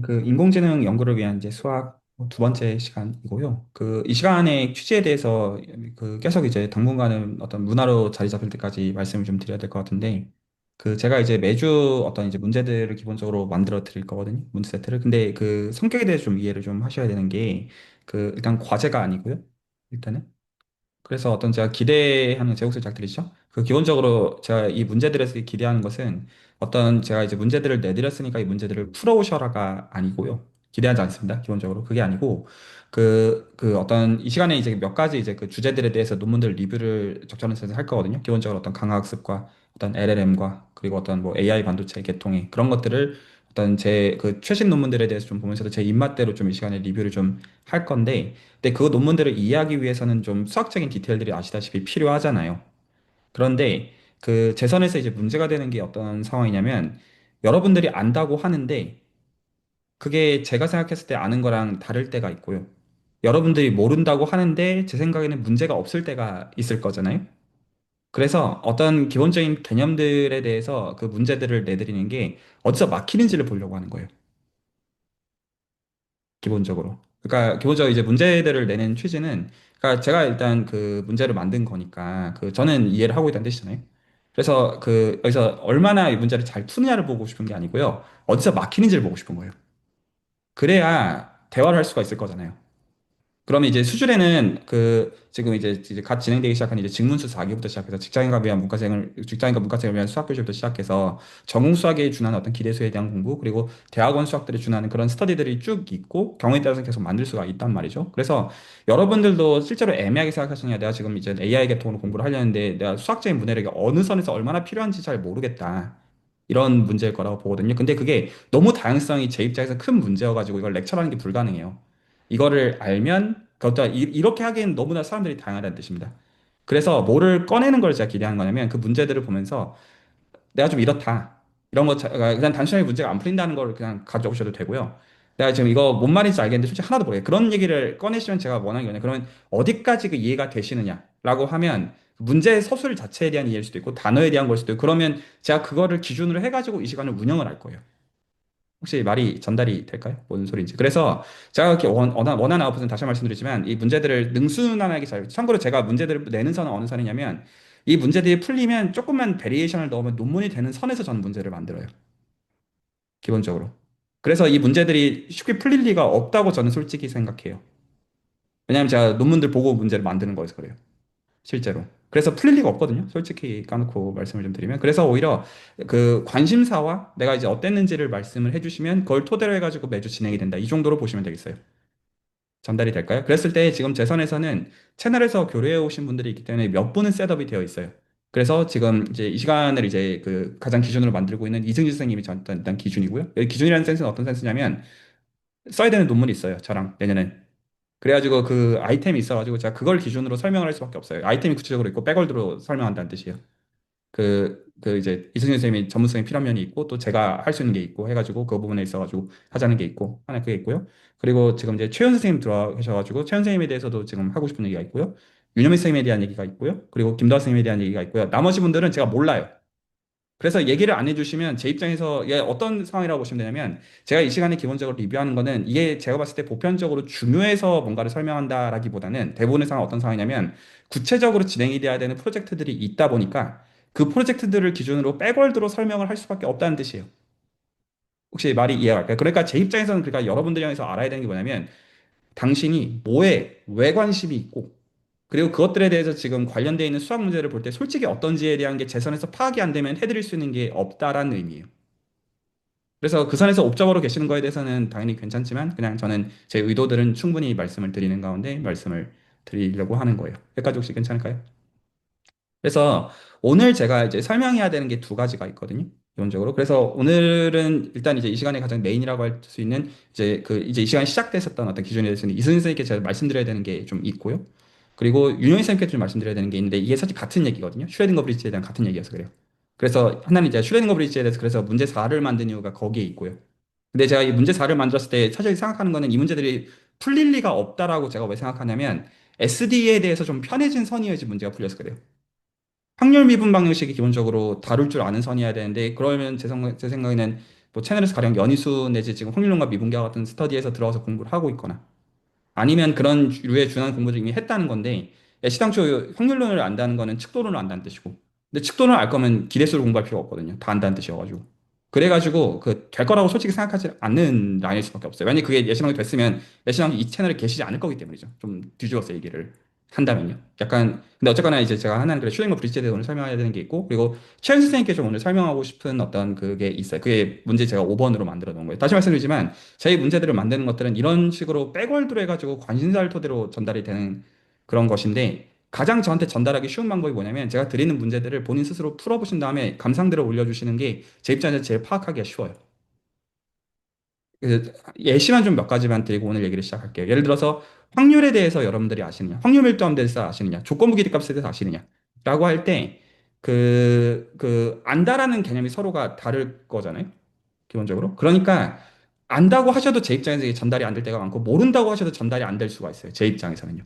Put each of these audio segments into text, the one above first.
그 인공지능 연구를 위한 이제 수학 두 번째 시간이고요. 이 시간의 취지에 대해서 계속 이제 당분간은 어떤 문화로 자리 잡을 때까지 말씀을 좀 드려야 될 것 같은데, 제가 이제 매주 어떤 이제 문제들을 기본적으로 만들어 드릴 거거든요. 문제 세트를. 근데 그 성격에 대해서 좀 이해를 좀 하셔야 되는 게, 일단 과제가 아니고요. 일단은. 그래서 어떤 제가 기대하는 제 목소리 잘 들리시죠? 기본적으로 제가 이 문제들에서 기대하는 것은 어떤 제가 이제 문제들을 내드렸으니까 이 문제들을 풀어오셔라가 아니고요. 기대하지 않습니다. 기본적으로. 그게 아니고, 어떤 이 시간에 이제 몇 가지 이제 그 주제들에 대해서 논문들 리뷰를 적절한 sense 할 거거든요. 기본적으로 어떤 강화학습과 어떤 LLM과 그리고 어떤 뭐 AI 반도체 계통의 그런 것들을 어떤 제 그 최신 논문들에 대해서 좀 보면서도 제 입맛대로 좀 이 시간에 리뷰를 좀 할 건데, 근데 그 논문들을 이해하기 위해서는 좀 수학적인 디테일들이 아시다시피 필요하잖아요. 그런데 제 선에서 이제 문제가 되는 게 어떤 상황이냐면, 여러분들이 안다고 하는데 그게 제가 생각했을 때 아는 거랑 다를 때가 있고요. 여러분들이 모른다고 하는데 제 생각에는 문제가 없을 때가 있을 거잖아요. 그래서 어떤 기본적인 개념들에 대해서 그 문제들을 내드리는 게 어디서 막히는지를 보려고 하는 거예요. 기본적으로. 그러니까 기본적으로 이제 문제들을 내는 취지는, 그러니까 제가 일단 그 문제를 만든 거니까 저는 이해를 하고 있다는 뜻이잖아요. 그래서 여기서 얼마나 이 문제를 잘 푸느냐를 보고 싶은 게 아니고요. 어디서 막히는지를 보고 싶은 거예요. 그래야 대화를 할 수가 있을 거잖아요. 그러면 이제 수준에는 지금 이제 갓 진행되기 시작한 이제 직문수 4기부터 시작해서 직장인과 문과생을 위한 수학 교실부터 시작해서 전공 수학에 준하는 어떤 기대수에 대한 공부, 그리고 대학원 수학들에 준하는 그런 스터디들이 쭉 있고 경우에 따라서 계속 만들 수가 있단 말이죠. 그래서 여러분들도 실제로 애매하게 생각하시냐, 내가 지금 이제 AI 계통으로 공부를 하려는데 내가 수학적인 문해력이 어느 선에서 얼마나 필요한지 잘 모르겠다, 이런 문제일 거라고 보거든요. 근데 그게 너무 다양성이 제 입장에서 큰 문제여가지고 이걸 렉처라는 게 불가능해요. 이거를 알면 그것도 이렇게 하기엔 너무나 사람들이 다양하다는 뜻입니다. 그래서 뭐를 꺼내는 걸 제가 기대하는 거냐면, 그 문제들을 보면서 내가 좀 이렇다, 이런 그냥 단순하게 문제가 안 풀린다는 걸 그냥 가져오셔도 되고요. 내가 지금 이거 뭔 말인지 알겠는데 솔직히 하나도 모르겠어요. 그런 얘기를 꺼내시면 제가 원하는 게 뭐냐, 그러면 어디까지 그 이해가 되시느냐라고 하면 문제의 서술 자체에 대한 이해일 수도 있고 단어에 대한 걸 수도 있고, 그러면 제가 그거를 기준으로 해가지고 이 시간을 운영을 할 거예요. 혹시 말이 전달이 될까요? 뭔 소리인지. 그래서 제가 이렇게 원한 아웃풋은 다시 말씀드리지만, 이 문제들을 능수능란하게 참고로 제가 문제들을 내는 선은 어느 선이냐면, 이 문제들이 풀리면 조금만 베리에이션을 넣으면 논문이 되는 선에서 저는 문제를 만들어요. 기본적으로. 그래서 이 문제들이 쉽게 풀릴 리가 없다고 저는 솔직히 생각해요. 왜냐하면 제가 논문들 보고 문제를 만드는 거여서 그래요. 실제로. 그래서 풀릴 리가 없거든요. 솔직히 까놓고 말씀을 좀 드리면. 그래서 오히려 그 관심사와 내가 이제 어땠는지를 말씀을 해주시면 그걸 토대로 해가지고 매주 진행이 된다, 이 정도로 보시면 되겠어요. 전달이 될까요? 그랬을 때 지금 제 선에서는 채널에서 교류해 오신 분들이 있기 때문에 몇 분은 셋업이 되어 있어요. 그래서 지금 이제 이 시간을 이제 가장 기준으로 만들고 있는 이승진 선생님이 일단 기준이고요. 여기 기준이라는 센스는 어떤 센스냐면, 써야 되는 논문이 있어요. 저랑 내년엔. 그래가지고 그 아이템이 있어가지고 제가 그걸 기준으로 설명을 할 수밖에 없어요. 아이템이 구체적으로 있고 백월드로 설명한다는 뜻이에요. 이제 이승윤 선생님이 전문성이 필요한 면이 있고 또 제가 할 수 있는 게 있고 해가지고 그 부분에 있어가지고 하자는 게 있고 하나 그게 있고요. 그리고 지금 이제 최현 선생님 들어가셔가지고 최현 선생님에 대해서도 지금 하고 싶은 얘기가 있고요. 윤여미 선생님에 대한 얘기가 있고요. 그리고 김도환 선생님에 대한 얘기가 있고요. 나머지 분들은 제가 몰라요. 그래서 얘기를 안 해주시면 제 입장에서 어떤 상황이라고 보시면 되냐면, 제가 이 시간에 기본적으로 리뷰하는 거는 이게 제가 봤을 때 보편적으로 중요해서 뭔가를 설명한다라기보다는, 대부분의 상황 어떤 상황이냐면 구체적으로 진행이 돼야 되는 프로젝트들이 있다 보니까 그 프로젝트들을 기준으로 백월드로 설명을 할 수밖에 없다는 뜻이에요. 혹시 말이 이해가 갈까요? 그러니까 제 입장에서는, 그러니까 여러분들 향해서 알아야 되는 게 뭐냐면, 당신이 뭐에 왜 관심이 있고, 그리고 그것들에 대해서 지금 관련되어 있는 수학 문제를 볼 때 솔직히 어떤지에 대한 게 제 선에서 파악이 안 되면 해드릴 수 있는 게 없다라는 의미예요. 그래서 그 선에서 옵저버로 계시는 거에 대해서는 당연히 괜찮지만, 그냥 저는 제 의도들은 충분히 말씀을 드리는 가운데 말씀을 드리려고 하는 거예요. 여기까지 혹시 괜찮을까요? 그래서 오늘 제가 이제 설명해야 되는 게 두 가지가 있거든요. 기본적으로. 그래서 오늘은 일단 이제 이 시간에 가장 메인이라고 할 수 있는 이제 이 시간 시작됐었던 어떤 기준에 대해서는 이승윤 선생님께 제가 말씀드려야 되는 게 좀 있고요. 그리고 윤영희 선생님께 좀 말씀드려야 되는 게 있는데, 이게 사실 같은 얘기거든요. 슈레딩거 브릿지에 대한 같은 얘기여서 그래요. 그래서 하나는 이제 슈레딩거 브릿지에 대해서 그래서 문제 4를 만든 이유가 거기에 있고요. 근데 제가 이 문제 4를 만들었을 때 사실 생각하는 거는, 이 문제들이 풀릴 리가 없다라고 제가 왜 생각하냐면, SD에 대해서 좀 편해진 선이어야지 문제가 풀려서 그래요. 확률 미분 방정식이 기본적으로 다룰 줄 아는 선이어야 되는데, 그러면 제 생각에는 뭐 채널에서 가령 연희수 내지 지금 확률론과 미분계와 같은 스터디에서 들어와서 공부를 하고 있거나 아니면 그런 류의 준한 공부를 이미 했다는 건데 시당초 확률론을 안다는 거는 측도론을 안다는 뜻이고 근데 측도론을 알 거면 기대수를 공부할 필요가 없거든요. 다 안다는 뜻이어가지고 그래가지고 그 될 거라고 솔직히 생각하지 않는 라인일 수밖에 없어요. 만약에 그게 예시방이 됐으면 예시방이 이 채널에 계시지 않을 거기 때문이죠. 좀 뒤집어서 얘기를 한다면요. 약간 근데 어쨌거나 이제 제가 하나는 그래 슈링거 브릿지에 대해서 오늘 설명해야 되는 게 있고 그리고 최현 선생님께 좀 오늘 설명하고 싶은 어떤 그게 있어요. 그게 문제 제가 5번으로 만들어 놓은 거예요. 다시 말씀드리지만 제 문제들을 만드는 것들은 이런 식으로 백월드로 해가지고 관심사를 토대로 전달이 되는 그런 것인데 가장 저한테 전달하기 쉬운 방법이 뭐냐면 제가 드리는 문제들을 본인 스스로 풀어보신 다음에 감상들을 올려주시는 게 제 입장에서 제일 파악하기가 쉬워요. 그 예시만 좀 몇 가지만 드리고 오늘 얘기를 시작할게요. 예를 들어서 확률에 대해서 여러분들이 아시느냐, 확률 밀도함에 대해서 아시느냐, 조건부 기대값에 대해서 아시느냐, 라고 할 때, 안다라는 개념이 서로가 다를 거잖아요. 기본적으로. 그러니까, 안다고 하셔도 제 입장에서 이게 전달이 안 될 때가 많고, 모른다고 하셔도 전달이 안 될 수가 있어요. 제 입장에서는요.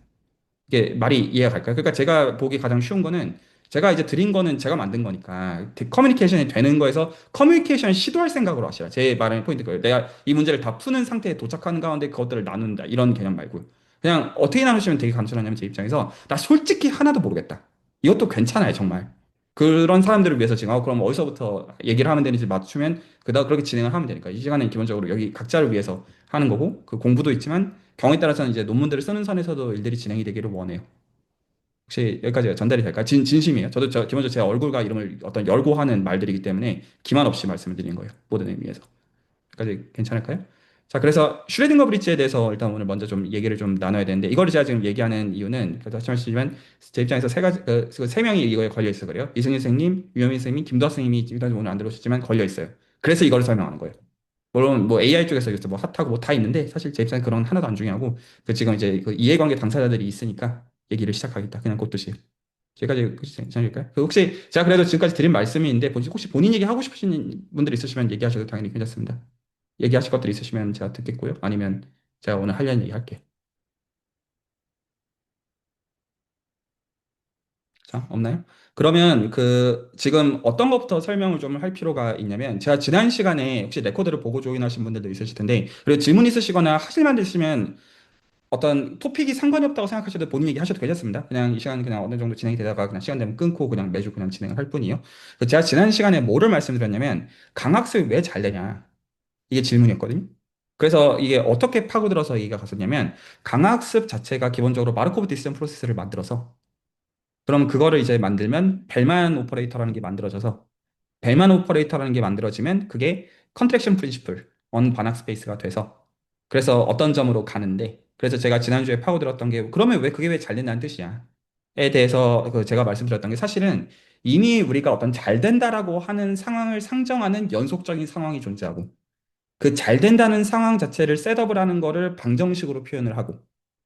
이게 말이 이해가 갈까요? 그러니까 제가 보기 가장 쉬운 거는 제가 이제 드린 거는 제가 만든 거니까 커뮤니케이션이 되는 거에서 커뮤니케이션을 시도할 생각으로 하시라. 제 말의 포인트 그예요. 내가 이 문제를 다 푸는 상태에 도착하는 가운데 그것들을 나눈다. 이런 개념 말고요. 그냥 어떻게 나누시면 되게 간단하냐면 제 입장에서 나 솔직히 하나도 모르겠다. 이것도 괜찮아요, 정말. 그런 사람들을 위해서 지금 그럼 어디서부터 얘기를 하면 되는지 맞추면 그다음 그렇게 진행을 하면 되니까 이 시간은 기본적으로 여기 각자를 위해서 하는 거고 그 공부도 있지만 경우에 따라서는 이제 논문들을 쓰는 선에서도 일들이 진행이 되기를 원해요. 혹시 여기까지 전달이 될까요? 진심이에요. 기본적으로 제 얼굴과 이름을 어떤 열고 하는 말들이기 때문에 기만 없이 말씀을 드리는 거예요. 모든 의미에서. 여기까지 괜찮을까요? 자, 그래서 슈레딩거 브릿지에 대해서 일단 오늘 먼저 좀 얘기를 좀 나눠야 되는데 이거를 제가 지금 얘기하는 이유는 다시 말씀드리면 제 입장에서 세 명이 이거에 걸려 있어 그래요. 이승윤 선생님, 유현민 선생님, 김도학 선생님이 일단 오늘 안 들어오셨지만 걸려 있어요. 그래서 이거를 설명하는 거예요. 물론 뭐 AI 쪽에서 이제 뭐 핫하고 뭐 다 있는데 사실 제 입장에 그런 하나도 안 중요하고 그 지금 이제 그 이해관계 당사자들이 있으니까 얘기를 시작하겠다. 그냥 꽃듯이. 제가지 혹시 괜찮을까요? 혹시 제가 그래도 지금까지 드린 말씀이 있는데 혹시 본인 얘기 하고 싶으신 분들 있으시면 얘기하셔도 당연히 괜찮습니다. 얘기하실 것들 있으시면 제가 듣겠고요. 아니면 제가 오늘 하려는 얘기 할게요. 자, 없나요? 그러면 그 지금 어떤 것부터 설명을 좀 할 필요가 있냐면 제가 지난 시간에 혹시 레코드를 보고 조인하신 분들도 있으실 텐데 그리고 질문 있으시거나 하실 만 있으시면 어떤 토픽이 상관이 없다고 생각하셔도 본인 얘기 하셔도 괜찮습니다. 그냥 이 시간 그냥 어느 정도 진행이 되다가 그냥 시간 되면 끊고 그냥 매주 그냥 진행을 할 뿐이에요. 제가 지난 시간에 뭐를 말씀드렸냐면 강학습이 왜 잘 되냐 이게 질문이었거든요. 그래서 이게 어떻게 파고들어서 얘기가 갔었냐면 강학습 자체가 기본적으로 마르코브 디시전 프로세스를 만들어서 그럼 그거를 이제 만들면 벨만 오퍼레이터라는 게 만들어져서 벨만 오퍼레이터라는 게 만들어지면 그게 컨트랙션 프린시플 원 반학 스페이스가 돼서 그래서 어떤 점으로 가는데 그래서 제가 지난주에 파고들었던 게 그러면 왜 그게 왜 잘 된다는 뜻이야? 에 대해서 그 제가 말씀드렸던 게 사실은 이미 우리가 어떤 잘 된다라고 하는 상황을 상정하는 연속적인 상황이 존재하고 그 잘 된다는 상황 자체를 셋업을 하는 거를 방정식으로 표현을 하고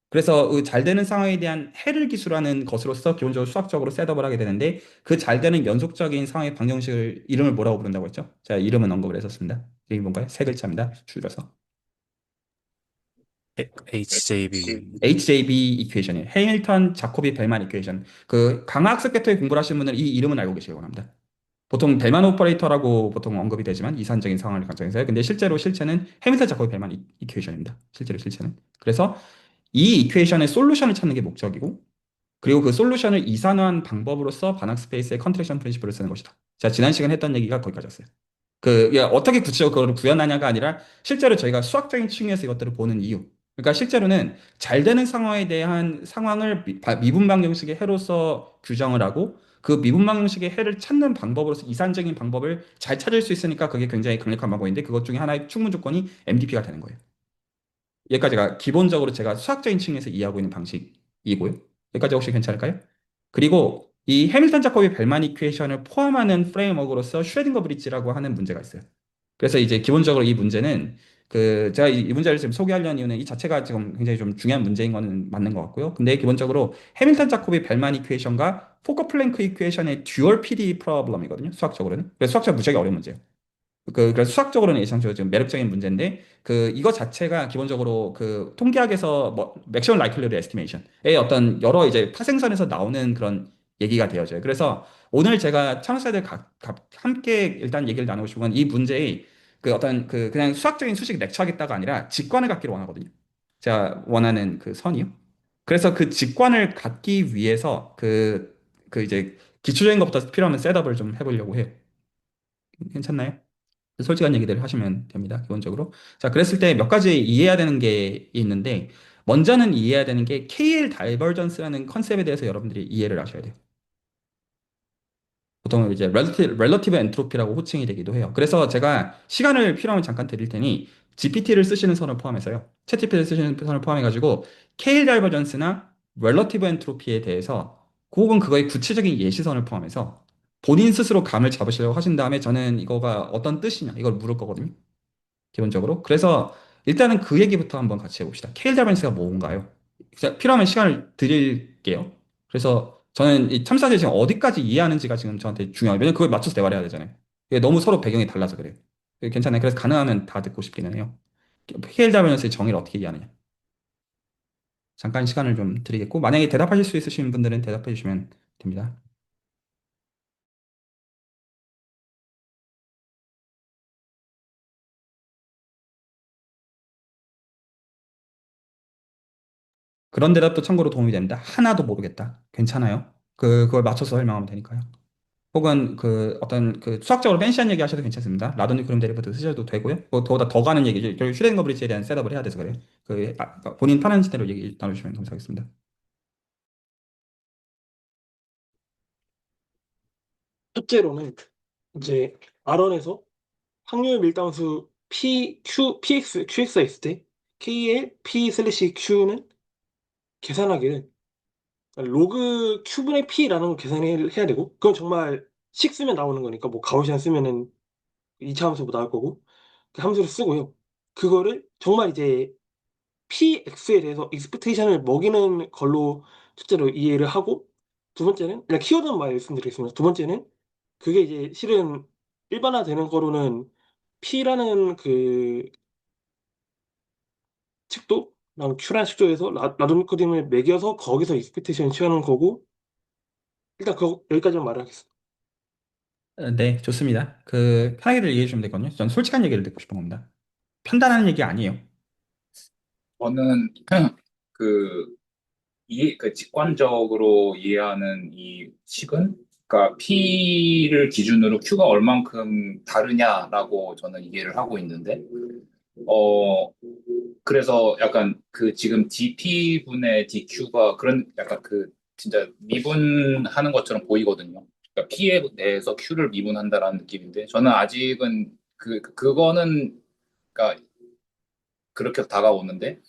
그래서 그 잘 되는 상황에 대한 해를 기술하는 것으로서 기본적으로 수학적으로 셋업을 하게 되는데 그 잘 되는 연속적인 상황의 방정식을 이름을 뭐라고 부른다고 했죠? 제가 이름은 언급을 했었습니다. 이게 뭔가요? 세 글자입니다. 줄여서. HJB. HJB 이퀘이션이에요. 해밀턴 자코비 벨만 이퀘이션. 그 강학습 계통의 공부를 하시는 분은 이 이름은 알고 계시기 바랍니다. 보통 벨만 오퍼레이터라고 보통 언급이 되지만 이산적인 상황을 가정해서요. 근데 실제로 실체는 해밀턴 자코비 벨만 이퀘이션입니다. 실제로 실체는. 그래서 이 이퀘이션의 솔루션을 찾는 게 목적이고 그리고 그 솔루션을 이산화한 방법으로서 반학 스페이스의 컨트랙션 프린시플을 쓰는 것이다. 제가 지난 시간에 했던 얘기가 거기까지였어요. 어떻게 구체적으로 그걸 구현하냐가 아니라 실제로 저희가 수학적인 층에서 이것들을 보는 이유. 그러니까 실제로는 잘 되는 상황에 대한 상황을 미분 방정식의 해로서 규정을 하고 그 미분 방정식의 해를 찾는 방법으로서 이산적인 방법을 잘 찾을 수 있으니까 그게 굉장히 강력한 방법인데 그것 중에 하나의 충분 조건이 MDP가 되는 거예요. 여기까지가 기본적으로 제가 수학적인 측면에서 이해하고 있는 방식이고요. 여기까지 혹시 괜찮을까요? 그리고 이 해밀턴 자코비 벨만 이퀘이션을 포함하는 프레임워크로서 슈레딩거 브릿지라고 하는 문제가 있어요. 그래서 이제 기본적으로 이 문제는 제가 이 문제를 지금 소개하려는 이유는 이 자체가 지금 굉장히 좀 중요한 문제인 거는 맞는 것 같고요. 근데 기본적으로 해밀턴 자코비 벨만 이퀘이션과 포커 플랭크 이퀘이션의 듀얼 PD 프로블럼이거든요. 수학적으로는. 그래서 수학적으로 무지하게 어려운 문제예요. 그래서 수학적으로는 예상적으로 좀 매력적인 문제인데, 이거 자체가 기본적으로 통계학에서 뭐, 맥시멀 라이클리후드 에스티메이션의 어떤 여러 이제 파생선에서 나오는 그런 얘기가 되어져요. 그래서 오늘 제가 참여자들 함께 일단 얘기를 나누고 싶은 건 이 문제의 그 어떤 그 그냥 수학적인 수식 렉처하겠다가 아니라 직관을 갖기를 원하거든요. 제가 원하는 그 선이요. 그래서 그 직관을 갖기 위해서 그 이제 기초적인 것부터 필요하면 셋업을 좀 해보려고 해요. 괜찮나요? 솔직한 얘기들 하시면 됩니다. 기본적으로. 자, 그랬을 때 몇 가지 이해해야 되는 게 있는데, 먼저는 이해해야 되는 게 KL 다이버전스라는 컨셉에 대해서 여러분들이 이해를 하셔야 돼요. 보통 이제 렐러티브 엔트로피라고 호칭이 되기도 해요. 그래서 제가 시간을 필요하면 잠깐 드릴 테니 GPT를 쓰시는 선을 포함해서요. 챗GPT를 쓰시는 선을 포함해가지고 KL 다이버전스나 렐러티브 엔트로피에 대해서 혹은 그거의 구체적인 예시선을 포함해서 본인 스스로 감을 잡으시려고 하신 다음에 저는 이거가 어떤 뜻이냐 이걸 물을 거거든요. 기본적으로. 그래서 일단은 그 얘기부터 한번 같이 해봅시다. 케일 다벤스가 뭔가요? 필요하면 시간을 드릴게요. 그래서 저는 이 첨사를 지금 어디까지 이해하는지가 지금 저한테 중요해요. 왜냐면 그걸 맞춰서 대화를 해야 되잖아요. 이게 너무 서로 배경이 달라서 그래요. 괜찮아요. 그래서 가능하면 다 듣고 싶기는 해요. 케일 다벤스의 정의를 어떻게 이해하느냐. 잠깐 시간을 좀 드리겠고, 만약에 대답하실 수 있으신 분들은 대답해 주시면 됩니다. 그런 대답도 참고로 도움이 됩니다. 하나도 모르겠다. 괜찮아요. 그걸 맞춰서 설명하면 되니까요. 혹은 그 어떤 그 수학적으로 팬시한 얘기 하셔도 괜찮습니다. 라도니크름 데리버드 쓰셔도 되고요. 뭐 더보다 더 가는 얘기죠. 결국 슈레딩거 브릿지에 대한 셋업을 해야 돼서 그래요. 본인 편한 대로 얘기 나누시면 감사하겠습니다. 첫째로는 이제 R원에서 확률 밀당수 QX가 있을 때 K의 P 슬래시 Q는 계산하기를 로그 Q분의 P라는 걸 계산을 해야 되고 그건 정말 식 쓰면 나오는 거니까 뭐 가우시안 쓰면은 2차 함수 뭐 나올 거고 그 함수를 쓰고요. 그거를 정말 이제 PX에 대해서 익스펙테이션을 먹이는 걸로 첫째로 이해를 하고 두 번째는 그냥 키워드만 말씀드리겠습니다. 두 번째는 그게 이제 실은 일반화되는 거로는 P라는 그 칙도 랑 Q라는 칙도에서 라돈 코딩을 매겨서 거기서 익스펙테이션 취하는 거고 일단 여기까지만 말하겠습니다. 네, 좋습니다. 편하게들 얘기해 주시면 되거든요. 전 솔직한 얘기를 듣고 싶은 겁니다. 판단하는 얘기 아니에요. 저는 그, 그 직관적으로 이해하는 이 식은, 그러니까 P를 기준으로 Q가 얼만큼 다르냐라고 저는 이해를 하고 있는데, 어, 그래서 약간 그 지금 dP분의 dQ가 그런 약간 그 진짜 미분하는 것처럼 보이거든요. 그러니까 P에 대해서 Q를 미분한다라는 느낌인데, 저는 아직은 그거는, 그러니까 그렇게 다가오는데,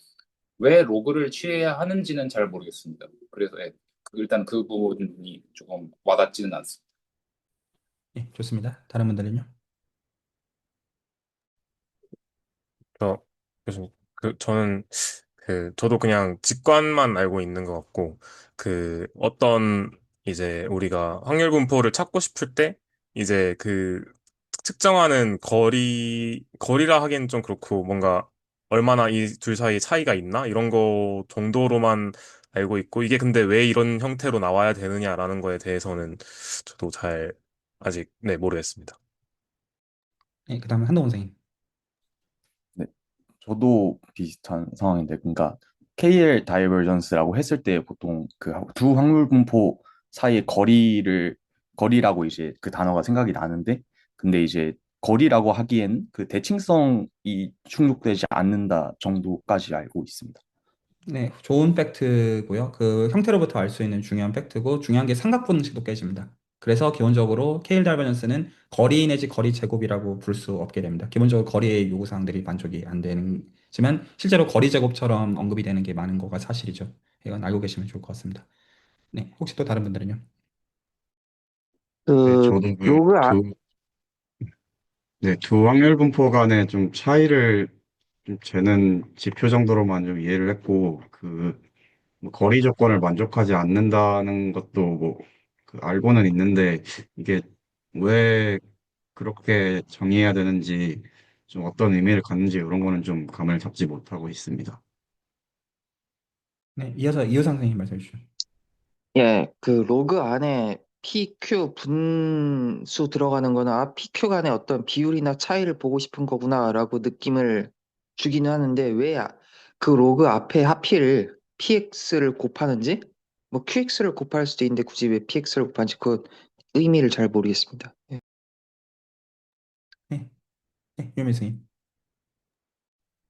왜 로그를 취해야 하는지는 잘 모르겠습니다. 그래서 예, 일단 그 부분이 조금 와닿지는 않습니다. 네, 좋습니다. 다른 분들은요? 저, 교수님, 저는, 저도 그냥 직관만 알고 있는 것 같고, 어떤, 이제, 우리가 확률 분포를 찾고 싶을 때, 이제 측정하는 거리라 하기엔 좀 그렇고, 뭔가, 얼마나 이 둘 사이에 차이가 있나? 이런 거 정도로만 알고 있고, 이게 근데 왜 이런 형태로 나와야 되느냐라는 거에 대해서는 저도 아직, 네, 모르겠습니다. 네, 그 다음에 한동훈 선생님. 네, 저도 비슷한 상황인데, 그러니까 KL 다이버전스라고 했을 때 보통 그 두 확률 분포 사이의 거리라고 이제 그 단어가 생각이 나는데, 근데 이제 거리라고 하기엔 그 대칭성이 충족되지 않는다 정도까지 알고 있습니다. 네, 좋은 팩트고요. 그 형태로부터 알 수 있는 중요한 팩트고 중요한 게 삼각분식도 깨집니다. 그래서 기본적으로 케일 다이버전스는 거리 내지 거리 제곱이라고 부를 수 없게 됩니다. 기본적으로 거리의 요구사항들이 만족이 안 되지만 실제로 거리 제곱처럼 언급이 되는 게 많은 거가 사실이죠. 이건 알고 계시면 좋을 것 같습니다. 네, 혹시 또 다른 분들은요? 네, 그 저도 로그 아, 두 확률 분포 간의 좀 차이를 좀 재는 지표 정도로만 좀 이해를 했고, 뭐 거리 조건을 만족하지 않는다는 것도 알고는 있는데, 이게 왜 그렇게 정의해야 되는지, 좀 어떤 의미를 갖는지 이런 거는 좀 감을 잡지 못하고 있습니다. 네, 이어서 이호상 선생님 말씀해 주시죠. 예, 그 로그 안에 PQ 분수 들어가는 거나 PQ 간의 어떤 비율이나 차이를 보고 싶은 거구나라고 느낌을 주기는 하는데 왜 그 로그 앞에 하필 PX를 곱하는지 뭐 QX를 곱할 수도 있는데 굳이 왜 PX를 곱하는지 그 의미를 잘 모르겠습니다. 예. 네, 네, 유미 선생님.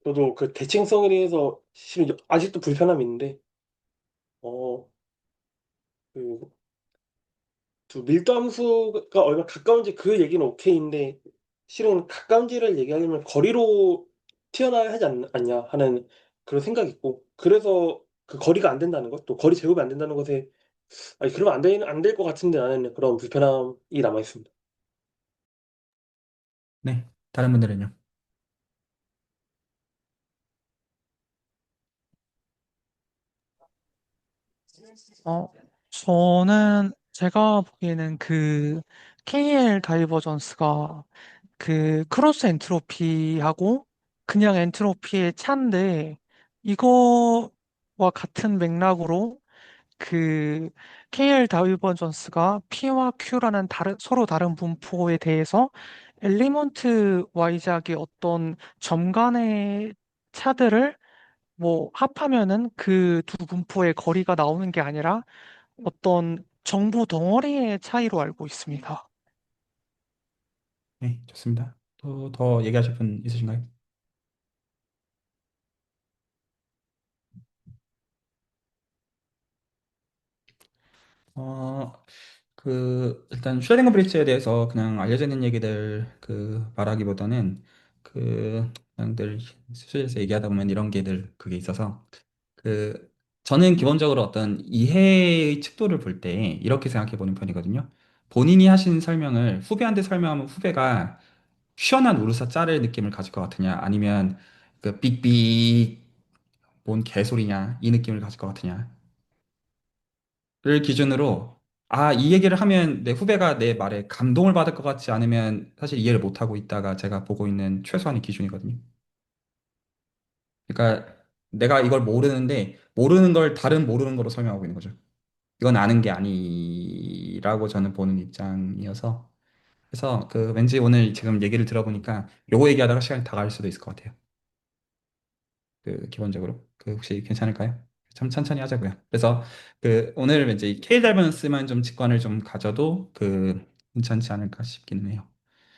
저도 그 대칭성에 대해서 실은 아직도 불편함이 있는데, 어, 그, 두 밀도함수가 얼마나 가까운지 그 얘기는 오케이인데, 실은 가까운지를 얘기하려면 거리로 튀어나와야 하지 않냐 하는 그런 생각이 있고, 그래서 그 거리가 안 된다는 것, 또 거리 제곱이 안 된다는 것에, 아니, 그러면 안 될 것 같은데 나는 그런 불편함이 남아 있습니다. 네, 다른 분들은요? 어, 저는 제가 보기에는 그 KL 다이버전스가 그 크로스 엔트로피하고 그냥 엔트로피의 차인데 이거와 같은 맥락으로 그 KL 다이버전스가 P와 Q라는 서로 다른 분포에 대해서 엘리먼트 와이즈하게 어떤 점 간의 차들을 뭐 합하면은 그 두 분포의 거리가 나오는 게 아니라 어떤 정보 덩어리의 차이로 알고 있습니다. 네, 좋습니다. 또 더 얘기하실 분 있으신가요? 어, 일단 슈레딩거 브릿지에 대해서 그냥 알려져 있는 얘기들 말하기보다는 그냥 늘 수술에서 얘기하다 보면 이런 게들 그게 있어서 그, 저는 기본적으로 어떤 이해의 척도를 볼 때 이렇게 생각해 보는 편이거든요. 본인이 하신 설명을 후배한테 설명하면 후배가 시원한 우르사 짜를 느낌을 가질 것 같으냐, 아니면 그 삑삑 뭔 개소리냐 이 느낌을 가질 것 같으냐. 를 기준으로 이 얘기를 하면 내 후배가 내 말에 감동을 받을 것 같지 않으면 사실 이해를 못하고 있다가 제가 보고 있는 최소한의 기준이거든요. 그러니까 내가 이걸 모르는데 모르는 걸 다른 모르는 거로 설명하고 있는 거죠. 이건 아는 게 아니라고 저는 보는 입장이어서 그래서 왠지 오늘 지금 얘기를 들어보니까 요거 얘기하다가 시간이 다 갈 수도 있을 것 같아요. 기본적으로 혹시 괜찮을까요? 참 천천히 하자고요. 그래서 오늘 왠지 K 밸런스만 좀 직관을 좀 가져도 괜찮지 않을까 싶기는 해요.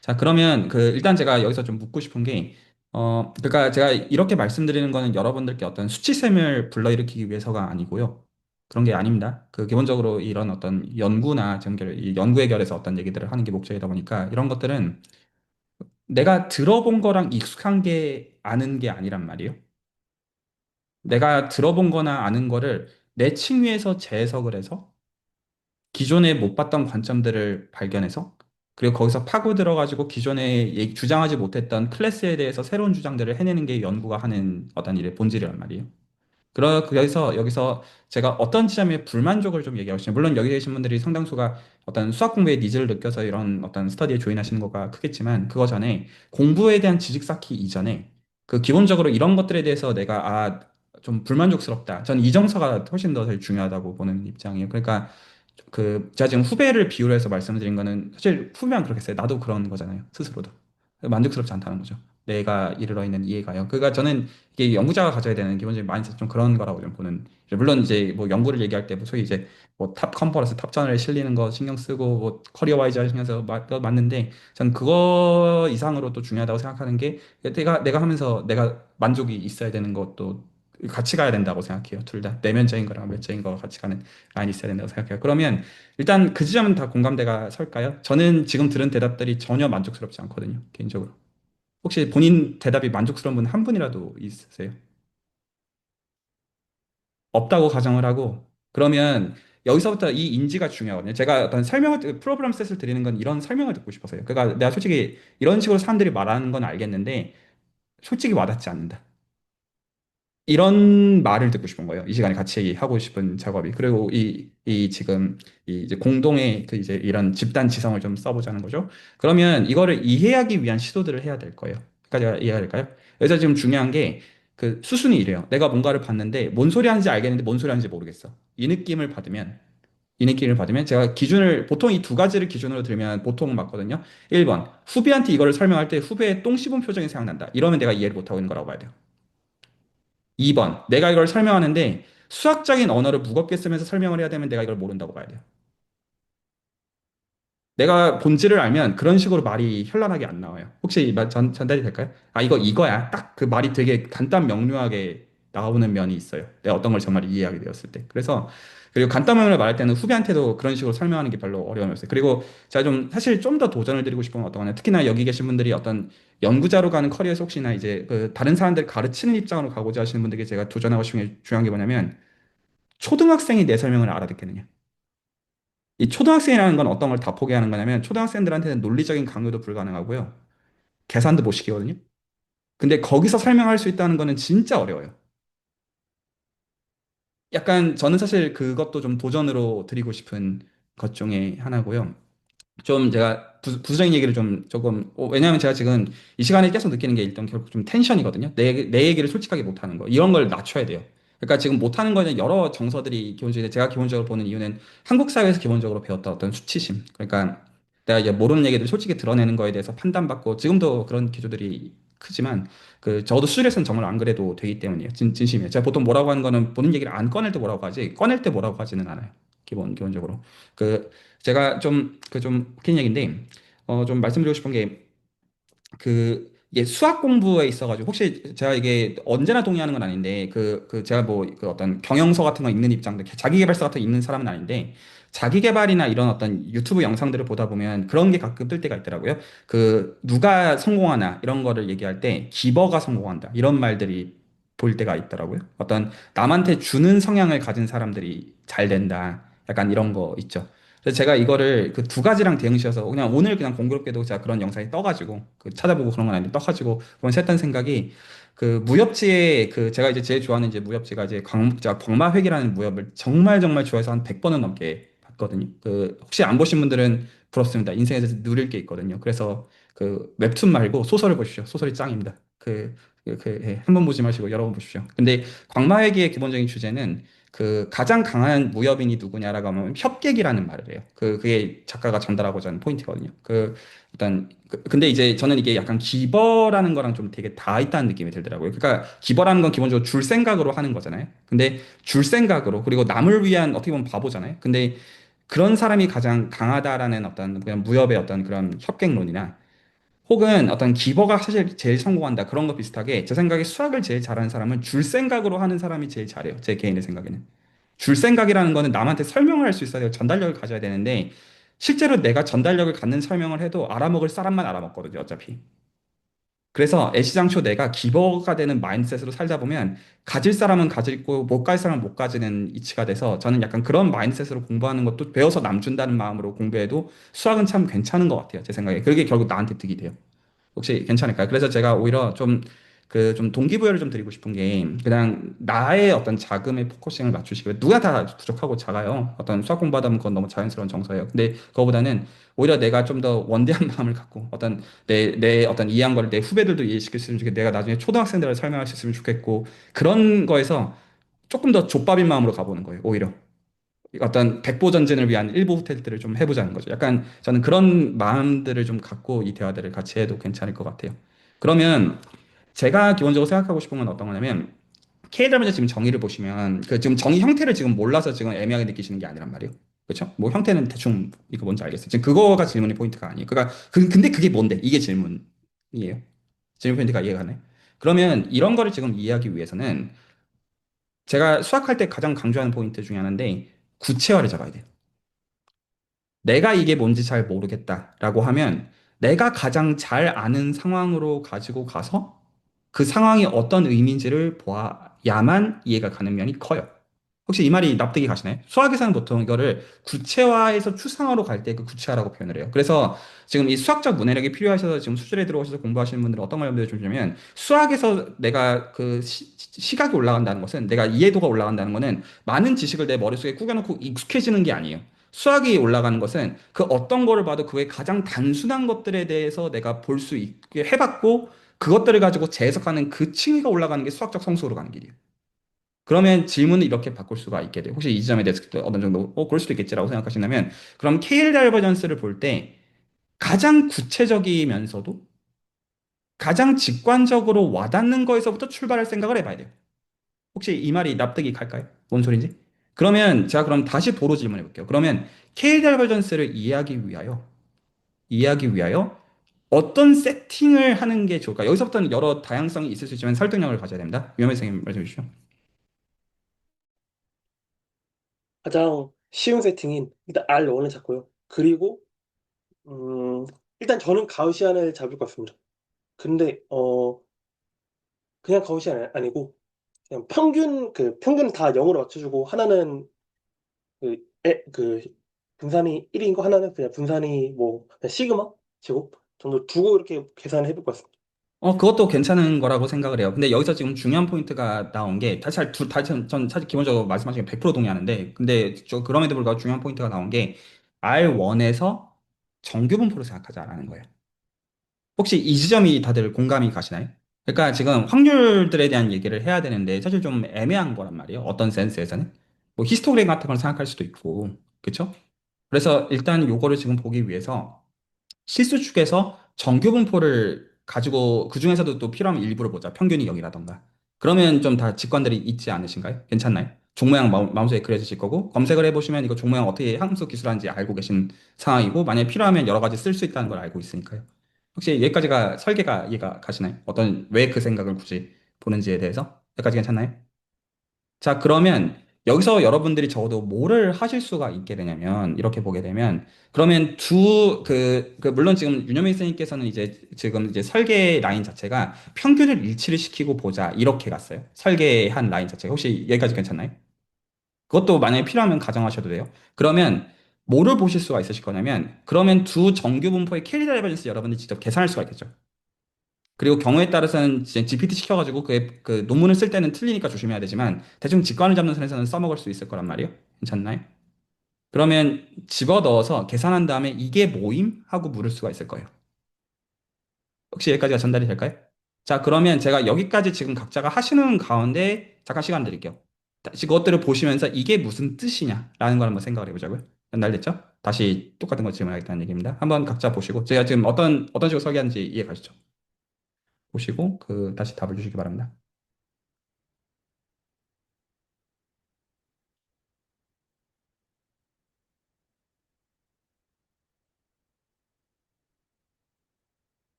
자, 그러면 일단 제가 여기서 좀 묻고 싶은 게 그러니까 제가 이렇게 말씀드리는 거는 여러분들께 어떤 수치심을 불러일으키기 위해서가 아니고요. 그런 게 아닙니다. 기본적으로 이런 어떤 연구나 이 연구의 결에서 어떤 얘기들을 하는 게 목적이다 보니까 이런 것들은 내가 들어본 거랑 익숙한 게 아는 게 아니란 말이에요. 내가 들어본 거나 아는 거를 내 층위에서 재해석을 해서 기존에 못 봤던 관점들을 발견해서 그리고 거기서 파고 들어가지고 기존에 주장하지 못했던 클래스에 대해서 새로운 주장들을 해내는 게 연구가 하는 어떤 일의 본질이란 말이에요. 여기서 제가 어떤 지점에 불만족을 좀 얘기하고 싶어요. 물론 여기 계신 분들이 상당수가 어떤 수학 공부에 니즈를 느껴서 이런 어떤 스터디에 조인하시는 거가 크겠지만 그거 전에 공부에 대한 지식 쌓기 이전에 기본적으로 이런 것들에 대해서 내가 좀 불만족스럽다. 저는 이정서가 훨씬 더 중요하다고 보는 입장이에요. 그러니까 제가 지금 후배를 비유로 해서 말씀드린 거는 사실 후배만 그렇겠어요. 나도 그런 거잖아요. 스스로도. 만족스럽지 않다는 거죠. 내가 이르러 있는 이해가요. 그러니까 저는 이게 연구자가 가져야 되는 기본적인 마인드셋 좀 그런 거라고 좀 보는. 물론 이제 뭐 연구를 얘기할 때 뭐 소위 이제 뭐 탑 컨퍼런스 탑전을 실리는 거 신경 쓰고 뭐 커리어 와이즈 신경 써서 맞는데 저는 그거 이상으로 또 중요하다고 생각하는 게 내가 하면서 내가 만족이 있어야 되는 것도 같이 가야 된다고 생각해요. 둘 다 내면적인 거랑 외적인 거가 같이 가는 라인이 있어야 된다고 생각해요. 그러면 일단 그 지점은 다 공감대가 설까요? 저는 지금 들은 대답들이 전혀 만족스럽지 않거든요. 개인적으로. 혹시 본인 대답이 만족스러운 분 한 분이라도 있으세요? 없다고 가정을 하고 그러면 여기서부터 이 인지가 중요하거든요. 제가 어떤 프로그램 셋을 드리는 건 이런 설명을 듣고 싶어서요. 그러니까 내가 솔직히 이런 식으로 사람들이 말하는 건 알겠는데 솔직히 와닿지 않는다. 이런 말을 듣고 싶은 거예요. 이 시간에 같이 하고 싶은 작업이. 그리고 지금 이제 공동의 이제 이런 집단 지성을 좀 써보자는 거죠. 그러면 이거를 이해하기 위한 시도들을 해야 될 거예요. 까지가 이해가 될까요? 그래서 지금 중요한 게 수순이 이래요. 내가 뭔가를 봤는데 뭔 소리 하는지 알겠는데 뭔 소리 하는지 모르겠어. 이 느낌을 받으면 인인기를 받으면 제가 기준을 보통 이 두 가지를 기준으로 들면 보통 맞거든요. 1번 후배한테 이거를 설명할 때 후배의 똥 씹은 표정이 생각난다. 이러면 내가 이해를 못하고 있는 거라고 봐야 돼요. 2번 내가 이걸 설명하는데 수학적인 언어를 무겁게 쓰면서 설명을 해야 되면 내가 이걸 모른다고 봐야 돼요. 내가 본질을 알면 그런 식으로 말이 현란하게 안 나와요. 혹시 전달이 될까요? 아, 이거야. 딱 그 말이 되게 간단 명료하게 나오는 면이 있어요. 내가 어떤 걸 정말 이해하게 되었을 때. 그래서, 그리고 간단 명료를 말할 때는 후배한테도 그런 식으로 설명하는 게 별로 어려움이 없어요. 그리고 제가 좀, 사실 좀 더 도전을 드리고 싶은 건 어떤 거냐. 특히나 여기 계신 분들이 어떤 연구자로 가는 커리어에서 혹시나 이제 그 다른 사람들 가르치는 입장으로 가고자 하시는 분들에게 제가 도전하고 싶은 게 중요한 게 뭐냐면, 초등학생이 내 설명을 알아듣겠느냐. 이 초등학생이라는 건 어떤 걸 다 포기하는 거냐면 초등학생들한테는 논리적인 강요도 불가능하고요. 계산도 못 시키거든요. 근데 거기서 설명할 수 있다는 거는 진짜 어려워요. 약간 저는 사실 그것도 좀 도전으로 드리고 싶은 것 중에 하나고요. 좀 제가 부수적인 얘기를 좀 조금 왜냐하면 제가 지금 이 시간에 계속 느끼는 게 일단 결국 좀 텐션이거든요. 내 얘기를 솔직하게 못하는 거 이런 걸 낮춰야 돼요. 그러니까 지금 못하는 거는 여러 정서들이 기본적으로 제가 기본적으로 보는 이유는 한국 사회에서 기본적으로 배웠던 어떤 수치심. 그러니까 내가 이제 모르는 얘기들 솔직히 드러내는 거에 대해서 판단받고 지금도 그런 기조들이 크지만 그 적어도 수술에서는 정말 안 그래도 되기 때문이에요. 진심이에요. 제가 보통 뭐라고 하는 거는 본인 얘기를 안 꺼낼 때 뭐라고 하지 꺼낼 때 뭐라고 하지는 않아요. 기본적으로. 그 제가 좀 웃긴 얘기인데, 좀 말씀드리고 싶은 게, 이게 수학 공부에 있어가지고, 혹시 제가 이게 언제나 동의하는 건 아닌데, 제가 뭐, 그 어떤 경영서 같은 거 읽는 입장도, 자기계발서 같은 거 읽는 사람은 아닌데, 자기계발이나 이런 어떤 유튜브 영상들을 보다 보면 그런 게 가끔 뜰 때가 있더라고요. 누가 성공하나, 이런 거를 얘기할 때, 기버가 성공한다. 이런 말들이 보일 때가 있더라고요. 어떤 남한테 주는 성향을 가진 사람들이 잘 된다. 약간 이런 거 있죠. 그래서 제가 이거를 그 두 가지랑 대응시켜서 그냥 오늘 그냥 공교롭게도 제가 그런 영상이 떠가지고 찾아보고 그런 건 아닌데 떠가지고 그런 했던 생각이 무협지에 제가 이제 제일 좋아하는 이제 무협지가 이제 제가 광마획이라는 무협을 정말 정말 좋아해서 한 100번은 넘게 봤거든요. 혹시 안 보신 분들은 부럽습니다. 인생에서 누릴 게 있거든요. 그래서 웹툰 말고 소설을 보십시오. 소설이 짱입니다. 한 번 보지 마시고 여러 번 보십시오. 근데 광마획의 기본적인 주제는 가장 강한 무협인이 누구냐라고 하면 협객이라는 말을 해요. 그게 작가가 전달하고자 하는 포인트거든요. 근데 이제 저는 이게 약간 기버라는 거랑 좀 되게 다 있다는 느낌이 들더라고요. 그러니까 기버라는 건 기본적으로 줄 생각으로 하는 거잖아요. 근데 줄 생각으로, 그리고 남을 위한 어떻게 보면 바보잖아요. 근데 그런 사람이 가장 강하다라는 어떤 그냥 무협의 어떤 그런 협객론이나 혹은 어떤 기버가 사실 제일 성공한다 그런 거 비슷하게 제 생각에 수학을 제일 잘하는 사람은 줄 생각으로 하는 사람이 제일 잘해요. 제 개인의 생각에는. 줄 생각이라는 거는 남한테 설명을 할 수 있어야 돼요. 전달력을 가져야 되는데 실제로 내가 전달력을 갖는 설명을 해도 알아먹을 사람만 알아먹거든요, 어차피. 그래서 애시장초 내가 기버가 되는 마인드셋으로 살다 보면 가질 사람은 가지고 못 갈 사람은 못 가지는 이치가 돼서 저는 약간 그런 마인드셋으로 공부하는 것도 배워서 남 준다는 마음으로 공부해도 수학은 참 괜찮은 것 같아요, 제 생각에. 그게 결국 나한테 득이 돼요. 혹시 괜찮을까요? 그래서 제가 오히려 좀 동기부여를 좀 드리고 싶은 게, 그냥 나의 어떤 자금에 포커싱을 맞추시고요. 누가 다 부족하고 작아요. 어떤 수학 공부하다 보면 그건 너무 자연스러운 정서예요. 근데 그거보다는 오히려 내가 좀 더 원대한 마음을 갖고, 내 어떤 이해한 거를 내 후배들도 이해시킬 수 있으면 좋겠고, 내가 나중에 초등학생들을 설명할 수 있으면 좋겠고, 그런 거에서 조금 더 족밥인 마음으로 가보는 거예요, 오히려. 어떤 백보전진을 위한 일부 후퇴들을 좀 해보자는 거죠. 약간 저는 그런 마음들을 좀 갖고 이 대화들을 같이 해도 괜찮을 것 같아요. 그러면 제가 기본적으로 생각하고 싶은 건 어떤 거냐면 K드라마에서 지금 정의를 보시면 지금 정의 형태를 지금 몰라서 지금 애매하게 느끼시는 게 아니란 말이에요. 그렇죠? 뭐 형태는 대충 이거 뭔지 알겠어요. 지금 그거가 질문의 포인트가 아니에요. 그러니까 근데 그게 뭔데? 이게 질문이에요. 질문 포인트가 이해가 가네. 그러면 이런 거를 지금 이해하기 위해서는 제가 수학할 때 가장 강조하는 포인트 중에 하나인데 구체화를 잡아야 돼요. 내가 이게 뭔지 잘 모르겠다라고 하면 내가 가장 잘 아는 상황으로 가지고 가서 그 상황이 어떤 의미인지를 보아야만 이해가 가는 면이 커요. 혹시 이 말이 납득이 가시나요? 수학에서는 보통 이거를 구체화해서 추상화로 갈 때 그 구체화라고 표현을 해요. 그래서 지금 이 수학적 문해력이 필요하셔서 지금 수술에 들어오셔서 공부하시는 분들은 어떤 걸 염두에 두시냐면 수학에서 내가 시각이 올라간다는 것은 내가 이해도가 올라간다는 것은 많은 지식을 내 머릿속에 꾸겨놓고 익숙해지는 게 아니에요. 수학이 올라가는 것은 그 어떤 거를 봐도 그의 가장 단순한 것들에 대해서 내가 볼 수 있게 해봤고 그것들을 가지고 재해석하는 그 층위가 올라가는 게 수학적 성숙으로 가는 길이에요. 그러면 질문을 이렇게 바꿀 수가 있게 돼요. 혹시 이 지점에 대해서 어느 정도 그럴 수도 있겠지라고 생각하신다면 그럼 KL 다이버전스를 볼 때 가장 구체적이면서도 가장 직관적으로 와닿는 거에서부터 출발할 생각을 해봐야 돼요. 혹시 이 말이 납득이 갈까요? 뭔 소린지? 그러면 제가 그럼 다시 도로 질문해 볼게요. 그러면 KL 다이버전스를 이해하기 위하여 어떤 세팅을 하는 게 좋을까? 여기서부터는 여러 다양성이 있을 수 있지만 설득력을 가져야 됩니다. 위험한 선생님 말씀해 주시죠. 가장 쉬운 세팅인 일단 R1을 잡고요. 그리고 음, 일단 저는 가우시안을 잡을 것 같습니다. 근데 그냥 가우시안 아니고 그냥 평균 다 0으로 맞춰주고 하나는 그 분산이 1인 거 하나는 그냥 분산이 뭐 그냥 시그마 제곱 정도 두고 이렇게 계산을 해볼 것 같습니다. 그것도 괜찮은 거라고 생각을 해요. 근데 여기서 지금 중요한 포인트가 나온 게, 전 사실 기본적으로 말씀하신 게 100% 동의하는데, 근데 그럼에도 불구하고 중요한 포인트가 나온 게, R1에서 정규 분포를 생각하자라는 거예요. 혹시 이 지점이 다들 공감이 가시나요? 그러니까 지금 확률들에 대한 얘기를 해야 되는데, 사실 좀 애매한 거란 말이에요. 어떤 센스에서는. 뭐 히스토그램 같은 걸 생각할 수도 있고, 그쵸? 그래서 일단 요거를 지금 보기 위해서, 실수 축에서 정규 분포를 가지고 그 중에서도 또 필요하면 일부를 보자. 평균이 0이라던가. 그러면 좀 다 직관들이 있지 않으신가요? 괜찮나요? 종 모양 마음속에 그려지실 거고 검색을 해보시면 이거 종 모양 어떻게 함수 기술하는지 알고 계신 상황이고 만약에 필요하면 여러 가지 쓸 수 있다는 걸 알고 있으니까요. 혹시 여기까지가 설계가 이해가 가시나요? 왜 그 생각을 굳이 보는지에 대해서? 여기까지 괜찮나요? 자, 그러면 여기서 여러분들이 적어도 뭐를 하실 수가 있게 되냐면, 이렇게 보게 되면, 그러면 물론 지금 윤여민 선생님께서는 이제 지금 이제 설계 라인 자체가 평균을 일치를 시키고 보자, 이렇게 갔어요. 설계한 라인 자체가. 혹시 여기까지 괜찮나요? 그것도 만약에 필요하면 가정하셔도 돼요. 그러면 뭐를 보실 수가 있으실 거냐면, 그러면 두 정규 분포의 캐리 다이버전스 여러분들이 직접 계산할 수가 있겠죠. 그리고 경우에 따라서는 이제 GPT 시켜가지고 그 논문을 쓸 때는 틀리니까 조심해야 되지만 대충 직관을 잡는 선에서는 써먹을 수 있을 거란 말이에요. 괜찮나요? 그러면 집어넣어서 계산한 다음에 이게 뭐임? 하고 물을 수가 있을 거예요. 혹시 여기까지가 전달이 될까요? 자, 그러면 제가 여기까지 지금 각자가 하시는 가운데 잠깐 시간 드릴게요. 다시 그것들을 보시면서 이게 무슨 뜻이냐라는 걸 한번 생각을 해보자고요. 전달됐죠? 다시 똑같은 거 질문하겠다는 얘기입니다. 한번 각자 보시고 제가 지금 어떤 식으로 설계하는지 이해 가시죠? 보시고 다시 답을 주시기 바랍니다.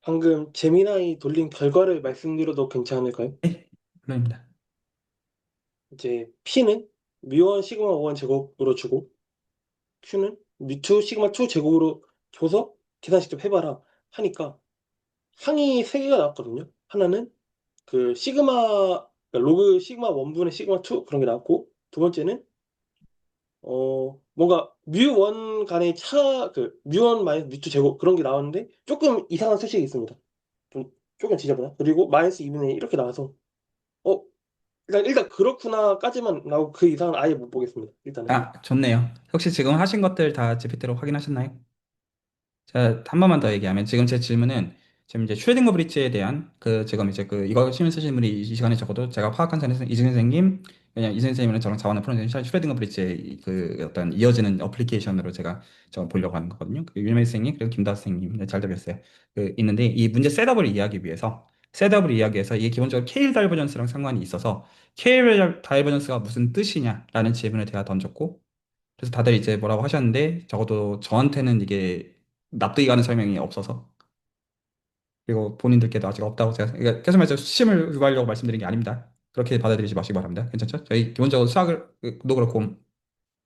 방금 제미나이 돌린 결과를 말씀드려도 괜찮을까요? 네, 물론입니다. 이제 P는 뮤1 시그마 1 제곱으로 주고 Q는 뮤2 시그마 2 제곱으로 줘서 계산 직접 해봐라 하니까 항이 3개가 나왔거든요. 하나는 그 로그 시그마 1분의 시그마 2 그런 게 나왔고 두 번째는 뭔가 뮤1 간의 뮤1 마이너스 뮤2 제곱 그런 게 나왔는데 조금 이상한 수식이 있습니다. 조금 지저분한. 그리고 마이너스 2분의 1 이렇게 나와서 어, 일단 그렇구나까지만 나오고 그 이상은 아예 못 보겠습니다. 일단은. 아, 좋네요. 혹시 지금 하신 것들 다 GPT로 확인하셨나요? 자, 한 번만 더 얘기하면 지금 제 질문은 지금 이제 슈레딩거 브릿지에 대한 지금 이제 이거 시면 쓰신 분이 이 시간에 적어도 제가 파악한 선에서 이승 선생님 그냥 이승 선생님은 저랑 자원을 푸는 슈레딩거 브릿지의 어떤 이어지는 어플리케이션으로 제가 보려고 하는 거거든요. 유명희 선생님 그리고 김다수 선생님 네, 잘 들었어요. 있는데 이 문제 셋업을 이해하기 위해서 이게 기본적으로 케일 다이버전스랑 상관이 있어서 케일 다이버전스가 무슨 뜻이냐라는 질문을 제가 던졌고 그래서 다들 이제 뭐라고 하셨는데 적어도 저한테는 이게 납득이 가는 설명이 없어서 그리고 본인들께도 아직 없다고 제가 그러니까 계속 말해서 수심을 유발하려고 말씀드린 게 아닙니다. 그렇게 받아들이지 마시기 바랍니다. 괜찮죠? 저희 기본적으로 수학도 그렇고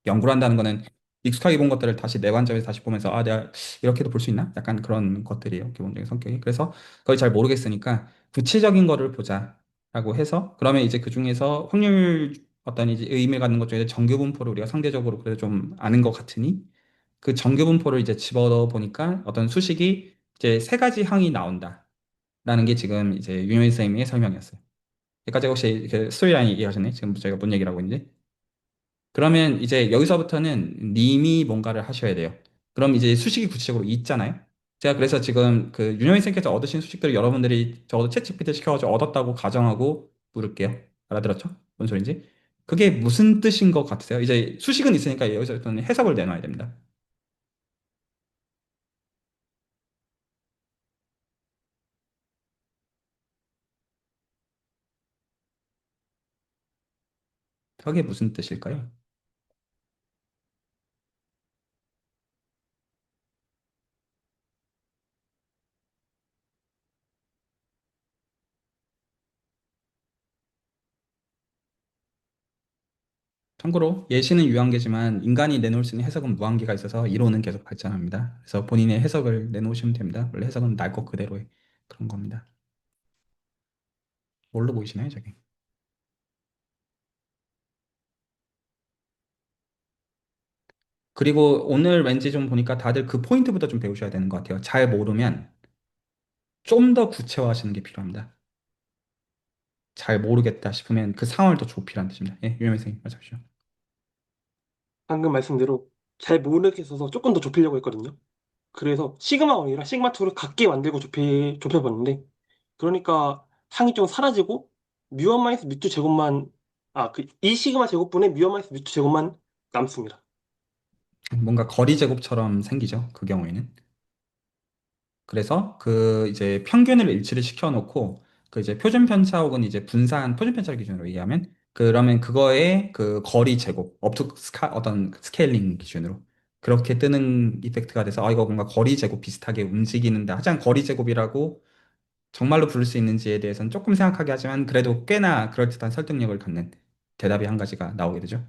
연구를 한다는 거는 익숙하게 본 것들을 다시 내 관점에서 다시 보면서 아 내가 이렇게도 볼 수 있나? 약간 그런 것들이에요. 기본적인 성격이. 그래서 거의 잘 모르겠으니까 구체적인 거를 보자라고 해서 그러면 이제 그 중에서 확률 어떤 이제 의미를 갖는 것 중에 정규 분포를 우리가 상대적으로 그래도 좀 아는 것 같으니 그 정규 분포를 이제 집어넣어 보니까 어떤 수식이 이제 세 가지 항이 나온다라는 게 지금 이제 윤효인 선생님의 설명이었어요. 여기까지 혹시 그 스토리라인 이해하셨나요? 지금 저희가 뭔 얘기를 하고 있는지? 그러면 이제 여기서부터는 님이 뭔가를 하셔야 돼요. 그럼 이제 수식이 구체적으로 있잖아요. 제가 그래서 지금 그 윤영희 쌤께서 얻으신 수식들을 여러분들이 적어도 챗GPT 시켜가지고 얻었다고 가정하고 물을게요. 알아들었죠? 뭔 소린지? 그게 무슨 뜻인 것 같으세요? 이제 수식은 있으니까 여기서부터는 해석을 내놔야 됩니다. 그게 무슨 뜻일까요? 참고로 예시는 유한계지만 인간이 내놓을 수 있는 해석은 무한계가 있어서 이론은 계속 발전합니다. 그래서 본인의 해석을 내놓으시면 됩니다. 원래 해석은 날 것 그대로의 그런 겁니다. 뭘로 보이시나요, 저게? 그리고 오늘 왠지 좀 보니까 다들 그 포인트부터 좀 배우셔야 되는 것 같아요. 잘 모르면 좀 더 구체화하시는 게 필요합니다. 잘 모르겠다 싶으면 그 상황을 더 좁히라는 뜻입니다. 예, 유현민 선생님, 말씀하시죠. 방금 말씀대로 잘 모르겠어서 조금 더 좁히려고 했거든요. 그래서 시그마 1이랑 시그마 2를 같게 만들고 좁혀봤는데, 그러니까 항이 좀 사라지고 뮤1 마이너스 뮤2 제곱만, 이 시그마 제곱분의 뮤1 마이너스 뮤2 제곱만 남습니다. 뭔가 거리 제곱처럼 생기죠. 그 경우에는. 그래서 그 이제 평균을 일치를 시켜놓고 그 이제 표준 편차 혹은 이제 분산 표준 편차를 기준으로 얘기하면 그러면 그거의 그 거리 제곱 업투 스카 어떤 스케일링 기준으로 그렇게 뜨는 이펙트가 돼서 아 이거 뭔가 거리 제곱 비슷하게 움직이는데 하지만 거리 제곱이라고 정말로 부를 수 있는지에 대해서는 조금 생각하게 하지만 그래도 꽤나 그럴듯한 설득력을 갖는 대답이 한 가지가 나오게 되죠.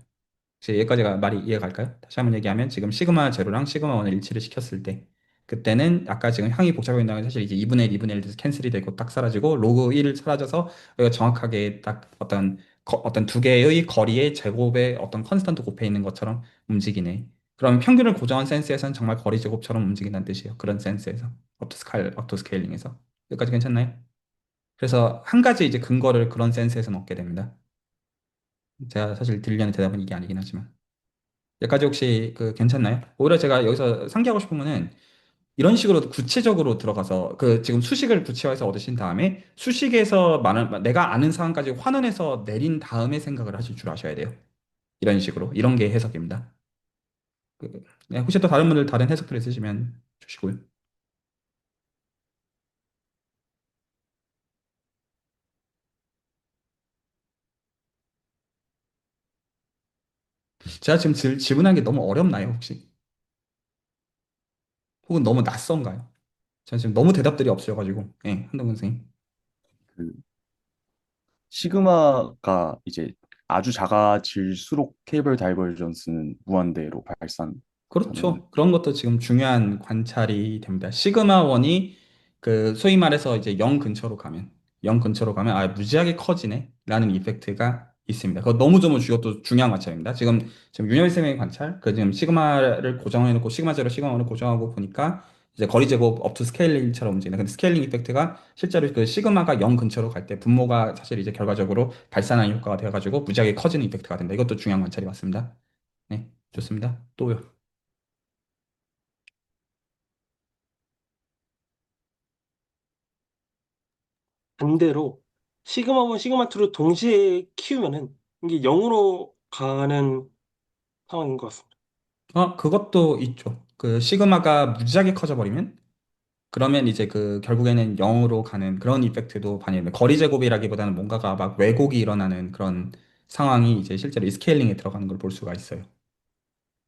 혹시 여기까지가 말이 이해가 갈까요? 다시 한번 얘기하면 지금 시그마 제로랑 시그마 1을 일치를 시켰을 때 그때는 아까 지금 항이 복잡하게 사실 이제 2분의 1, 2분의 1 돼서 캔슬이 되고 딱 사라지고 로그 1 사라져서 여기가 정확하게 딱 어떤 두 개의 거리의 제곱의 어떤 컨스턴트 곱해 있는 것처럼 움직이네. 그럼 평균을 고정한 센스에서는 정말 거리 제곱처럼 움직인다는 뜻이에요. 그런 센스에서 업토 스케일링에서 여기까지 괜찮나요? 그래서 한 가지 이제 근거를 그런 센스에서 얻게 됩니다. 제가 사실 드리려는 대답은 이게 아니긴 하지만. 여기까지 혹시 그 괜찮나요? 오히려 제가 여기서 상기하고 싶은 거는 이런 식으로 구체적으로 들어가서 그 지금 수식을 구체화해서 얻으신 다음에 수식에서 많은 내가 아는 사항까지 환원해서 내린 다음에 생각을 하실 줄 아셔야 돼요. 이런 식으로 이런 게 해석입니다. 네, 혹시 또 다른 분들 다른 해석들 있으시면 주시고요. 제가 지금 질문한 게 너무 어렵나요, 혹시? 혹은 너무 낯선가요? 제가 지금 너무 대답들이 없으셔가지고, 예, 한동근 선생님. 그 시그마가 이제 아주 작아질수록 케이블 다이버전스는 무한대로 발산되는. 그렇죠. 그런 것도 지금 중요한 관찰이 됩니다. 시그마 원이 그 소위 말해서 이제 0 근처로 가면 0 근처로 가면 아 무지하게 커지네 라는 이펙트가 있습니다. 그거 너무 좀 이것도 중요한 관찰입니다. 지금 윤열 쌤의 관찰, 그 지금 시그마를 고정해 놓고 시그마 제로 시그마 원을 고정하고 보니까 이제 거리 제곱 업투 스케일링처럼 움직이는 근데 스케일링 이펙트가 실제로 그 시그마가 0 근처로 갈 때 분모가 사실 이제 결과적으로 발산하는 효과가 되어 가지고 무지하게 커지는 이펙트가 된다. 이것도 중요한 관찰이 맞습니다. 네, 좋습니다. 또요. 반대로 시그마 1, 시그마 2를 동시에 키우면은 이게 0으로 가는 상황인 것 같습니다. 그것도 있죠. 그 시그마가 무지하게 커져 버리면 그러면 이제 그 결국에는 0으로 가는 그런 이펙트도 반영돼. 거리 제곱이라기보다는 뭔가가 막 왜곡이 일어나는 그런 상황이 이제 실제로 이 스케일링에 들어가는 걸 볼 수가 있어요.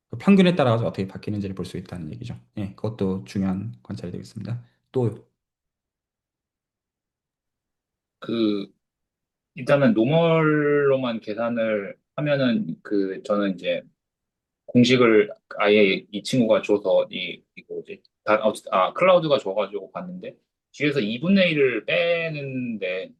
그 평균에 따라서 어떻게 바뀌는지를 볼 수 있다는 얘기죠. 예, 그것도 중요한 관찰이 되겠습니다. 또 그 일단은 노멀로만 계산을 하면은 저는 이제 공식을 아예 이 친구가 줘서 이거 뭐지? 클라우드가 줘가지고 봤는데 뒤에서 2분의 1을 빼는데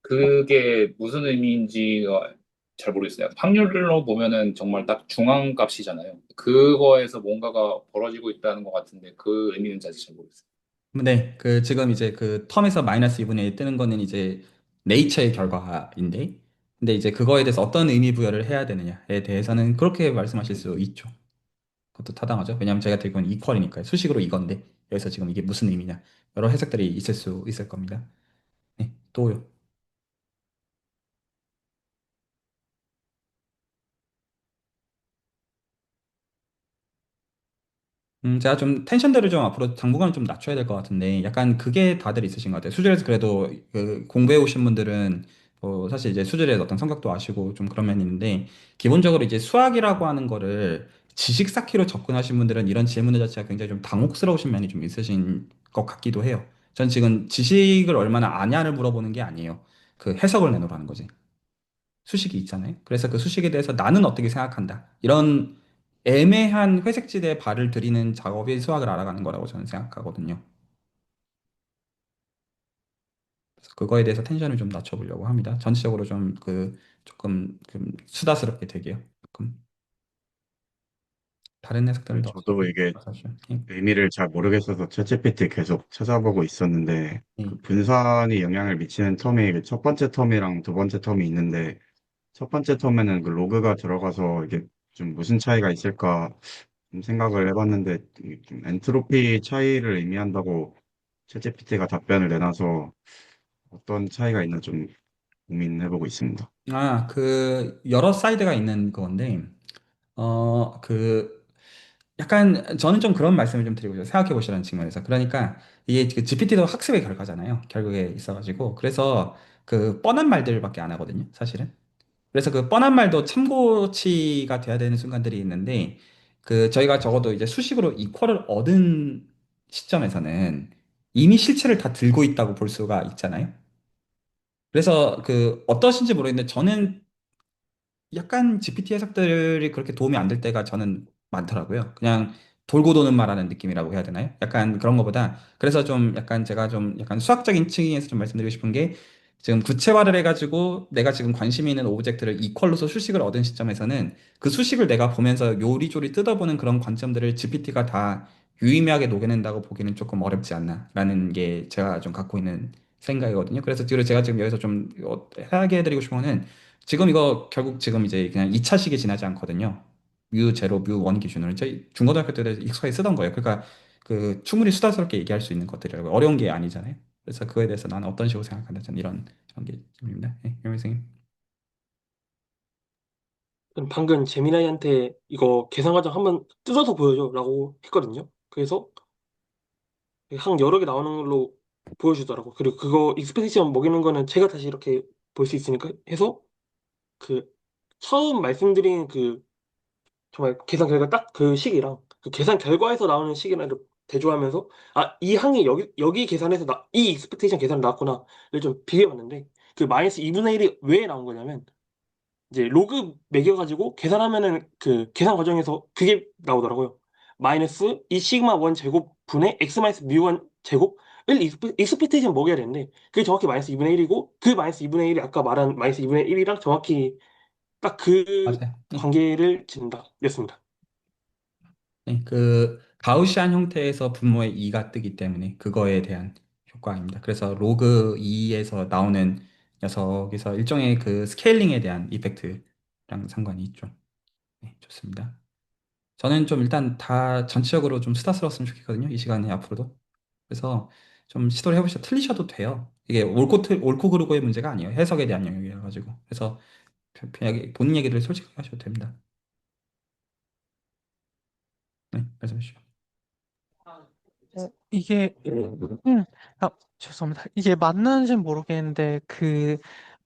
그게 무슨 의미인지가 잘 모르겠어요. 확률로 보면은 정말 딱 중앙 값이잖아요. 그거에서 뭔가가 벌어지고 있다는 것 같은데 그 의미는 사실 잘 모르겠어요. 네, 그 지금 이제 그 텀에서 마이너스 2분의 1 뜨는 거는 이제 네이처의 결과인데, 근데 이제 그거에 대해서 어떤 의미 부여를 해야 되느냐에 대해서는 그렇게 말씀하실 수 있죠. 그것도 타당하죠. 왜냐하면 제가 들고 있는 이퀄이니까요. 수식으로 이건데 여기서 지금 이게 무슨 의미냐 여러 해석들이 있을 수 있을 겁니다. 네, 또요. 제가 좀 텐션들을 좀 앞으로 당분간 좀 낮춰야 될 것 같은데, 약간 그게 다들 있으신 것 같아요. 수질에서 그래도 그 공부해 오신 분들은 사실 이제 수질에 어떤 성격도 아시고 좀 그런 면이 있는데, 기본적으로 이제 수학이라고 하는 거를 지식 쌓기로 접근하신 분들은 이런 질문들 자체가 굉장히 좀 당혹스러우신 면이 좀 있으신 것 같기도 해요. 전 지금 지식을 얼마나 아냐를 물어보는 게 아니에요. 그 해석을 내놓으라는 거지. 수식이 있잖아요. 그래서 그 수식에 대해서 나는 어떻게 생각한다. 이런 애매한 회색지대에 발을 들이는 작업이 수학을 알아가는 거라고 저는 생각하거든요. 그래서 그거에 대해서 텐션을 좀 낮춰보려고 합니다. 전체적으로 좀 조금 수다스럽게 되게요. 조금 다른 해석들을 저도 넣어서 이게 사실 의미를 잘 모르겠어서 챗GPT 계속 찾아보고 있었는데 예. 그 분산이 영향을 미치는 텀이 그첫 번째 텀이랑 두 번째 텀이 있는데 첫 번째 텀에는 그 로그가 들어가서 이게 좀 무슨 차이가 있을까 좀 생각을 해봤는데 좀 엔트로피 차이를 의미한다고 챗GPT가 답변을 내놔서 어떤 차이가 있나 좀 고민해보고 있습니다. 여러 사이드가 있는 건데, 그 약간 저는 좀 그런 말씀을 좀 드리고 싶어요. 생각해 보시라는 측면에서. 그러니까 이게 그 GPT도 학습의 결과잖아요. 결국에 있어가지고. 그래서 그 뻔한 말들밖에 안 하거든요. 사실은. 그래서 그 뻔한 말도 참고치가 돼야 되는 순간들이 있는데, 그 저희가 적어도 이제 수식으로 이퀄을 얻은 시점에서는 이미 실체를 다 들고 있다고 볼 수가 있잖아요. 그래서 그 어떠신지 모르겠는데 저는 약간 GPT 해석들이 그렇게 도움이 안 될 때가 저는 많더라고요. 그냥 돌고 도는 말하는 느낌이라고 해야 되나요? 약간 그런 거보다 그래서 좀 약간 제가 좀 약간 수학적인 층에서 좀 말씀드리고 싶은 게, 지금 구체화를 해가지고 내가 지금 관심이 있는 오브젝트를 이퀄로서 수식을 얻은 시점에서는 그 수식을 내가 보면서 요리조리 뜯어보는 그런 관점들을 GPT가 다 유의미하게 녹여낸다고 보기는 조금 어렵지 않나라는 게 제가 좀 갖고 있는 생각이거든요. 그래서 뒤로 제가 지금 여기서 좀 하게 해드리고 싶은 거는, 지금 이거 결국 지금 이제 그냥 2차식이 지나지 않거든요. 뮤 제로, 뮤 원 기준으로. 저희 중고등학교 때도 익숙하게 쓰던 거예요. 그러니까 그 충분히 수다스럽게 얘기할 수 있는 것들이라고, 어려운 게 아니잖아요. 그래서 그거에 대해서 나는 어떤 식으로 생각한다. 저는 이런 게 질문입니다. 네, 유민 선생님. 방금 제미나이한테 이거 계산 과정 한번 뜯어서 보여줘라고 했거든요. 그래서 항 여러 개 나오는 걸로 보여주더라고. 그리고 그거 익스펙테이션 먹이는 거는 제가 다시 이렇게 볼 수 있으니까 해서 그 처음 말씀드린 그 정말 계산 결과 딱 그 식이랑 그 계산 결과에서 나오는 식이랑 이렇게 대조하면서 이 항이 여기 계산해서 이 익스펙테이션 계산 나왔구나를 좀 비교해봤는데, 그 마이너스 2분의 1이 왜 나온 거냐면 이제 로그 매겨가지고 계산하면은 그 계산 과정에서 그게 나오더라고요. 마이너스 이 시그마 원 제곱 분의 x 마이너스 뮤1 제곱을 익스펙테이션 먹여야 되는데 그게 정확히 마이너스 2분의 1이고, 그 마이너스 2분의 1이 아까 말한 마이너스 2분의 1이랑 정확히 딱 그 맞아요. 네. 관계를 짓는다 였습니다. 네, 그 가우시안 형태에서 분모의 2가 뜨기 때문에 그거에 대한 효과입니다. 그래서 로그 2에서 나오는 녀석에서 일종의 그 스케일링에 대한 이펙트랑 상관이 있죠. 네, 좋습니다. 저는 좀 일단 다 전체적으로 좀 수다스러웠으면 좋겠거든요. 이 시간에 앞으로도. 그래서 좀 시도를 해보시죠. 틀리셔도 돼요. 이게 옳고 그르고의 문제가 아니에요. 해석에 대한 영역이라 가지고. 그래서 본인 얘기를 솔직하게 하셔도 됩니다. 네, 말씀해 주시죠. 이게, 아, 죄송합니다. 이게 맞는지는 모르겠는데,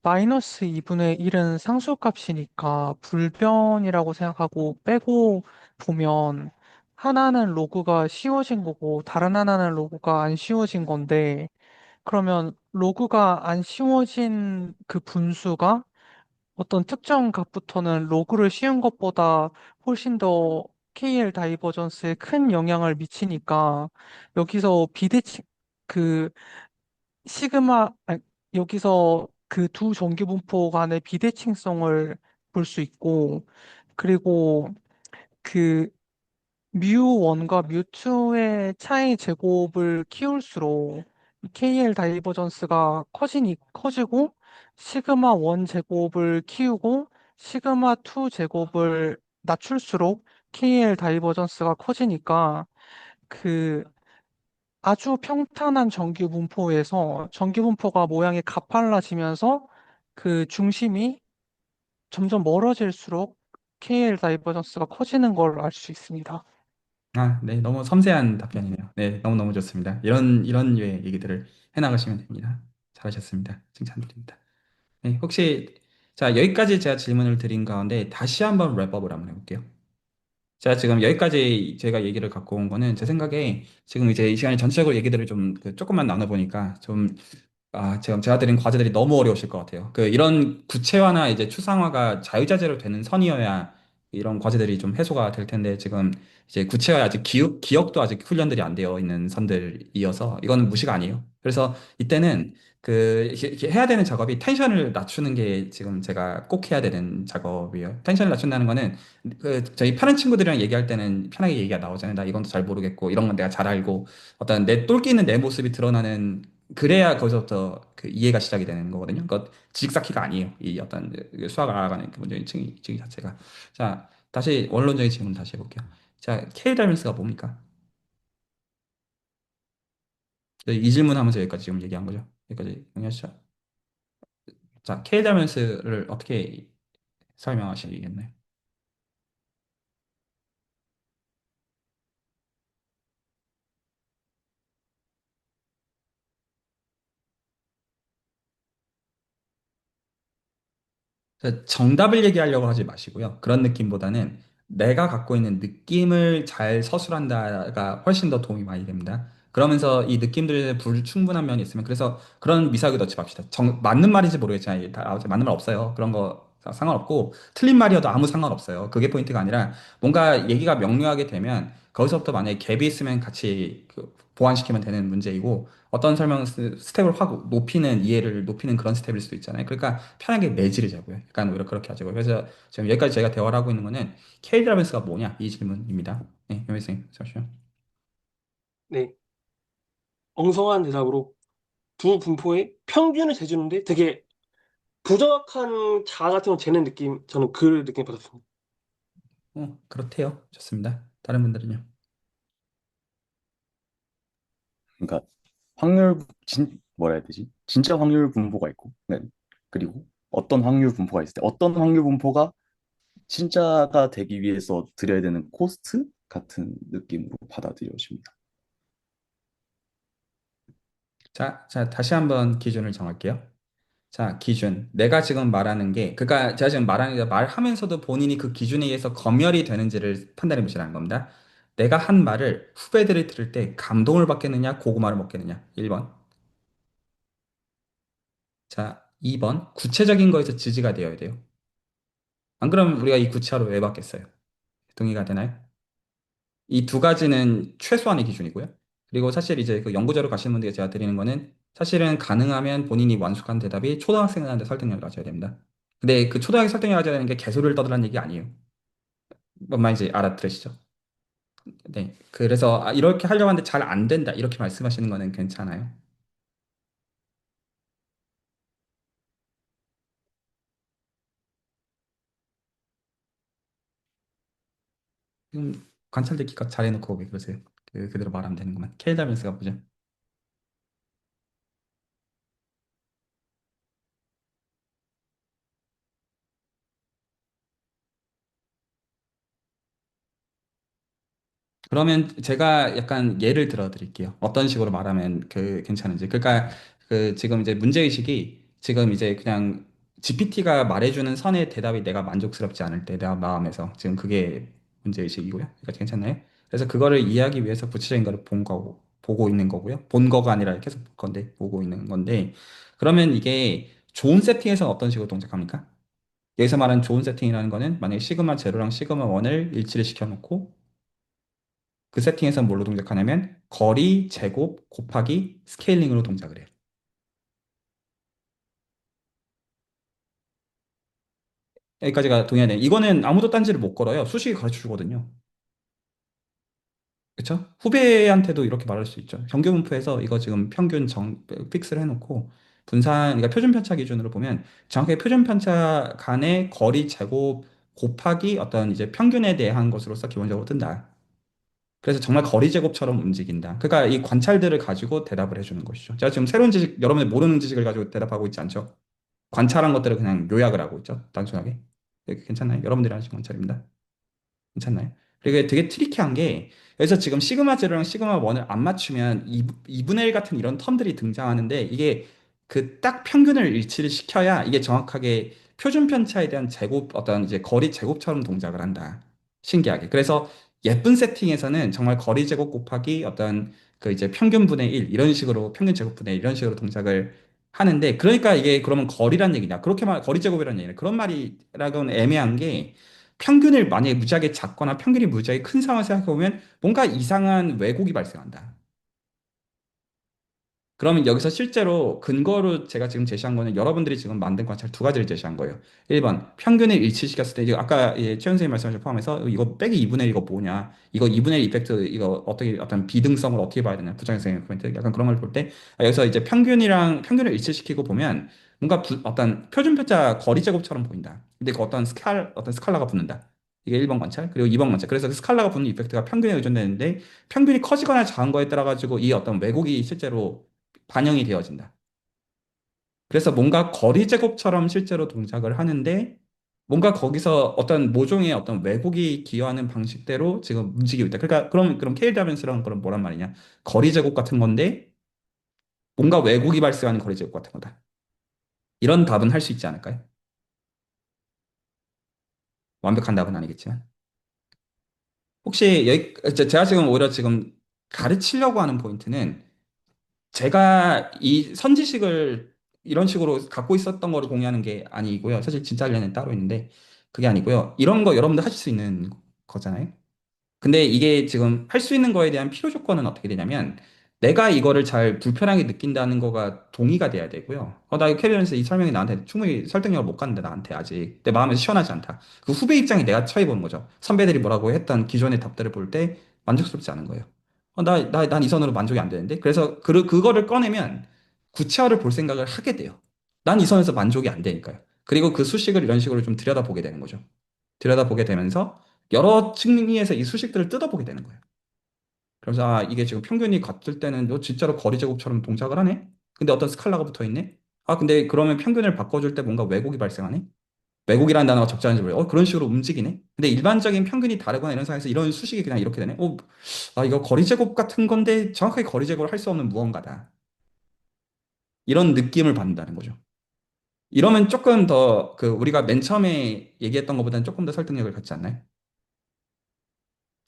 마이너스 2분의 1은 상수값이니까 불변이라고 생각하고 빼고 보면 하나는 로그가 씌워진 거고, 다른 하나는 로그가 안 씌워진 건데, 그러면 로그가 안 씌워진 그 분수가 어떤 특정 값부터는 로그를 씌운 것보다 훨씬 더 KL 다이버전스에 큰 영향을 미치니까 여기서 비대칭 그 시그마 아니, 여기서 그 두 전기 분포 간의 비대칭성을 볼 수 있고 그리고 그 뮤1과 뮤2의 차이 제곱을 키울수록 KL 다이버전스가 커지고 시그마 1 제곱을 키우고 시그마 2 제곱을 낮출수록 KL 다이버전스가 커지니까 그 아주 평탄한 전기 분포에서 전기 분포가 모양이 가팔라지면서 그 중심이 점점 멀어질수록 KL 다이버전스가 커지는 걸 알 수 있습니다. 아, 네, 너무 섬세한 답변이네요. 네, 너무너무 좋습니다. 이런 류의 얘기들을 해나가시면 됩니다. 잘하셨습니다. 칭찬드립니다. 네, 혹시, 자, 여기까지 제가 질문을 드린 가운데 다시 한번 랩업을 한번 해볼게요. 제가 지금 여기까지 제가 얘기를 갖고 온 거는 제 생각에 지금 이제 이 시간에 전체적으로 얘기들을 좀그 조금만 나눠보니까 좀 지금 제가 드린 과제들이 너무 어려우실 것 같아요. 이런 구체화나 이제 추상화가 자유자재로 되는 선이어야 이런 과제들이 좀 해소가 될 텐데 지금 이제 구체화 아직 기억도 아직 훈련들이 안 되어 있는 선들이어서 이거는 무시가 아니에요. 그래서 이때는 이렇게 해야 되는 작업이 텐션을 낮추는 게 지금 제가 꼭 해야 되는 작업이에요. 텐션을 낮춘다는 거는 저희 파는 친구들이랑 얘기할 때는 편하게 얘기가 나오잖아요. 나 이건 잘 모르겠고 이런 건 내가 잘 알고 어떤 내 똘끼 있는 내 모습이 드러나는 그래야 거기서부터 그 이해가 시작이 되는 거거든요. 그러니까 지식 쌓기가 아니에요. 이 어떤 그 수학을 알아가는 기본적인 층이 자체가. 자, 다시 원론적인 질문 다시 해볼게요. 자, K 닮은스가 뭡니까? 이 질문 하면서 여기까지 지금 얘기한 거죠. 여기까지 정리하시죠. 자, K 닮은스를 어떻게 설명하시겠나요? 정답을 얘기하려고 하지 마시고요. 그런 느낌보다는 내가 갖고 있는 느낌을 잘 서술한다가 훨씬 더 도움이 많이 됩니다. 그러면서 이 느낌들에 불충분한 면이 있으면 그래서 그런 미사역에 넣지 맙시다. 맞는 말인지 모르겠지만 맞는 말 없어요. 그런 거 상관없고 틀린 말이어도 아무 상관없어요. 그게 포인트가 아니라 뭔가 얘기가 명료하게 되면 거기서부터 만약에 갭이 있으면 같이 보완시키면 되는 문제이고 어떤 설명 스텝을 확 높이는 이해를 높이는 그런 스텝일 수도 있잖아요. 그러니까 편하게 내지르자고요. 약간 오히려 그렇게 하자고요. 그래서 지금 여기까지 저희가 대화를 하고 있는 거는 K-드라벤스가 뭐냐 이 질문입니다. 네, 김 선생님, 잠시만요. 네, 엉성한 대답으로 두 분포의 평균을 재주는데 되게 부정확한 자 같은 거 재는 느낌, 저는 그 느낌 받았습니다. 그렇대요. 좋습니다. 다른 분들은요? 그러니까 뭐라 해야 되지? 진짜 확률 분포가 있고, 네. 그리고 어떤 확률 분포가 있을 때 어떤 확률 분포가 진짜가 되기 위해서 들여야 되는 코스트 같은 느낌으로 받아들여집니다. 자, 다시 한번 기준을 정할게요. 자, 기준. 내가 지금 말하는 게, 그러니까 제가 지금 말하는 게 말하면서도 본인이 그 기준에 의해서 검열이 되는지를 판단해 보시라는 겁니다. 내가 한 말을 후배들이 들을 때 감동을 받겠느냐, 고구마를 먹겠느냐. 1번. 자, 2번. 구체적인 거에서 지지가 되어야 돼요. 안 그러면 우리가 이 구체화로 왜 받겠어요? 동의가 되나요? 이 두 가지는 최소한의 기준이고요. 그리고 사실 이제 그 연구자로 가시는 분들께 제가 드리는 거는 사실은 가능하면 본인이 완숙한 대답이 초등학생한테 설득력을 가져야 됩니다. 근데 그 초등학생 설득력을 가져야 되는 게 개소리를 떠들라는 얘기 아니에요. 뭔 말인지 알아들으시죠? 네. 그래서 이렇게 하려고 하는데 잘 안 된다. 이렇게 말씀하시는 거는 괜찮아요. 지금 관찰들 기껏 잘해놓고 왜 그러세요? 그대로 말하면 되는구만. 케일 다면스가 뭐죠? 그러면 제가 약간 예를 들어 드릴게요. 어떤 식으로 말하면 괜찮은지. 그러니까 지금 이제 문제의식이 지금 이제 그냥 GPT가 말해주는 선의 대답이 내가 만족스럽지 않을 때 내 마음에서 지금 그게 문제의식이고요. 그러니까 괜찮나요? 그래서 그거를 이해하기 위해서 구체적인 거를 보고 있는 거고요. 본 거가 아니라 계속 볼 건데 보고 있는 건데 그러면 이게 좋은 세팅에서 어떤 식으로 동작합니까? 여기서 말하는 좋은 세팅이라는 거는 만약에 시그마 제로랑 시그마 1을 일치를 시켜놓고 그 세팅에서 뭘로 동작하냐면 거리 제곱 곱하기 스케일링으로 동작을 해요. 여기까지가 동의하네. 이거는 아무도 딴지를 못 걸어요. 수식이 가르쳐 주거든요. 그쵸? 후배한테도 이렇게 말할 수 있죠. 정규분포에서 이거 지금 평균 픽스를 해놓고 그러니까 표준 편차 기준으로 보면 정확하게 표준 편차 간의 거리 제곱 곱하기 어떤 이제 평균에 대한 것으로서 기본적으로 뜬다. 그래서 정말 거리 제곱처럼 움직인다. 그러니까 이 관찰들을 가지고 대답을 해주는 것이죠. 제가 지금 새로운 지식, 여러분들 모르는 지식을 가지고 대답하고 있지 않죠? 관찰한 것들을 그냥 요약을 하고 있죠. 단순하게. 괜찮나요? 여러분들이 하신 관찰입니다. 괜찮나요? 그리고 이게 되게 트리키한 게 여기서 지금 시그마 제로랑 시그마 1을 안 맞추면 2분의 1 같은 이런 텀들이 등장하는데 이게 그 딱 평균을 일치를 시켜야 이게 정확하게 표준 편차에 대한 제곱 어떤 이제 거리 제곱처럼 동작을 한다. 신기하게. 그래서 예쁜 세팅에서는 정말 거리 제곱 곱하기 어떤 그 이제 평균분의 1 이런 식으로 평균 제곱분의 1 이런 식으로 동작을 하는데 그러니까 이게 그러면 거리란 얘기냐? 그렇게 말 거리 제곱이란 얘기냐? 그런 말이라고는 애매한 게 평균을 만약에 무지하게 작거나 평균이 무지하게 큰 상황을 생각해보면 뭔가 이상한 왜곡이 발생한다. 그러면 여기서 실제로 근거로 제가 지금 제시한 거는 여러분들이 지금 만든 관찰 두 가지를 제시한 거예요. 1번, 평균을 일치시켰을 때, 이거 아까 예, 최현 선생님 말씀하신 거 포함해서 이거 빼기 2분의 1 이거 뭐냐, 이거 2분의 1 이펙트, 이거 어떻게, 어떤 비등성을 어떻게 봐야 되냐, 부장 선생님 코멘트, 약간 그런 걸 볼 때, 여기서 이제 평균을 일치시키고 보면 뭔가 어떤 표준 편차 거리 제곱처럼 보인다. 근데 그 어떤 스칼라가 붙는다. 이게 1번 관찰, 그리고 2번 관찰. 그래서 그 스칼라가 붙는 이펙트가 평균에 의존되는데, 평균이 커지거나 작은 거에 따라 가지고 이 어떤 왜곡이 실제로 반영이 되어진다. 그래서 뭔가 거리 제곱처럼 실제로 동작을 하는데 뭔가 거기서 어떤 모종의 어떤 왜곡이 기여하는 방식대로 지금 움직이고 있다. 그러니까 그럼 케일 다빈스랑 그런 뭐란 말이냐? 거리 제곱 같은 건데 뭔가 왜곡이 발생하는 거리 제곱 같은 거다. 이런 답은 할 수 있지 않을까요? 완벽한 답은 아니겠지만. 혹시 제가 지금 오히려 지금 가르치려고 하는 포인트는 제가 이 선지식을 이런 식으로 갖고 있었던 거를 공유하는 게 아니고요. 사실 진짜 관련은 따로 있는데 그게 아니고요. 이런 거 여러분들 하실 수 있는 거잖아요. 근데 이게 지금 할 수 있는 거에 대한 필요 조건은 어떻게 되냐면 내가 이거를 잘 불편하게 느낀다는 거가 동의가 돼야 되고요. 나 이거 캐리어에서 이 설명이 나한테 충분히 설득력을 못 갔는데 나한테 아직 내 마음에서 시원하지 않다. 그 후배 입장에 내가 처해보는 거죠. 선배들이 뭐라고 했던 기존의 답들을 볼 때 만족스럽지 않은 거예요. 난 이 선으로 만족이 안 되는데? 그래서 그거를 꺼내면 구체화를 볼 생각을 하게 돼요. 난 이 선에서 만족이 안 되니까요. 그리고 그 수식을 이런 식으로 좀 들여다보게 되는 거죠. 들여다보게 되면서 여러 측면에서 이 수식들을 뜯어보게 되는 거예요. 그래서 이게 지금 평균이 같을 때는 너 진짜로 거리 제곱처럼 동작을 하네? 근데 어떤 스칼라가 붙어 있네? 근데 그러면 평균을 바꿔줄 때 뭔가 왜곡이 발생하네? 왜곡이라는 단어가 적절한지 모르겠어. 그런 식으로 움직이네? 근데 일반적인 평균이 다르거나 이런 상황에서 이런 수식이 그냥 이렇게 되네? 이거 거리 제곱 같은 건데 정확하게 거리 제곱을 할 수 없는 무언가다. 이런 느낌을 받는다는 거죠. 이러면 조금 더 우리가 맨 처음에 얘기했던 것보다는 조금 더 설득력을 갖지 않나요?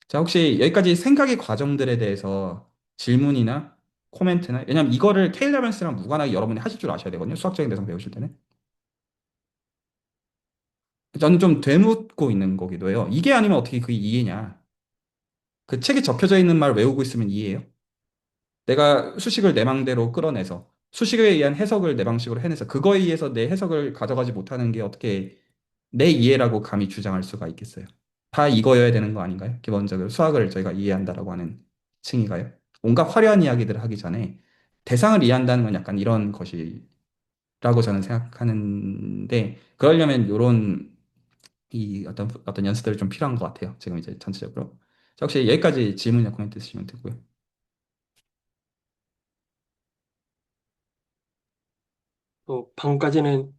자, 혹시 여기까지 생각의 과정들에 대해서 질문이나 코멘트나, 왜냐면 이거를 케일러런스랑 무관하게 여러분이 하실 줄 아셔야 되거든요. 수학적인 대상 배우실 때는. 저는 좀 되묻고 있는 거기도 해요. 이게 아니면 어떻게 그게 이해냐? 그 책에 적혀져 있는 말 외우고 있으면 이해해요? 내가 수식을 내 방대로 끌어내서 수식에 의한 해석을 내 방식으로 해내서 그거에 의해서 내 해석을 가져가지 못하는 게 어떻게 내 이해라고 감히 주장할 수가 있겠어요? 다 이거여야 되는 거 아닌가요? 기본적으로 수학을 저희가 이해한다라고 하는 층이가요. 온갖 화려한 이야기들을 하기 전에 대상을 이해한다는 건 약간 이런 것이라고 저는 생각하는데 그러려면 이런 이 어떤 연습들이 좀 필요한 것 같아요. 지금 이제 전체적으로. 자, 혹시 여기까지 질문이나 코멘트 있으시면 되고요. 또 방금까지는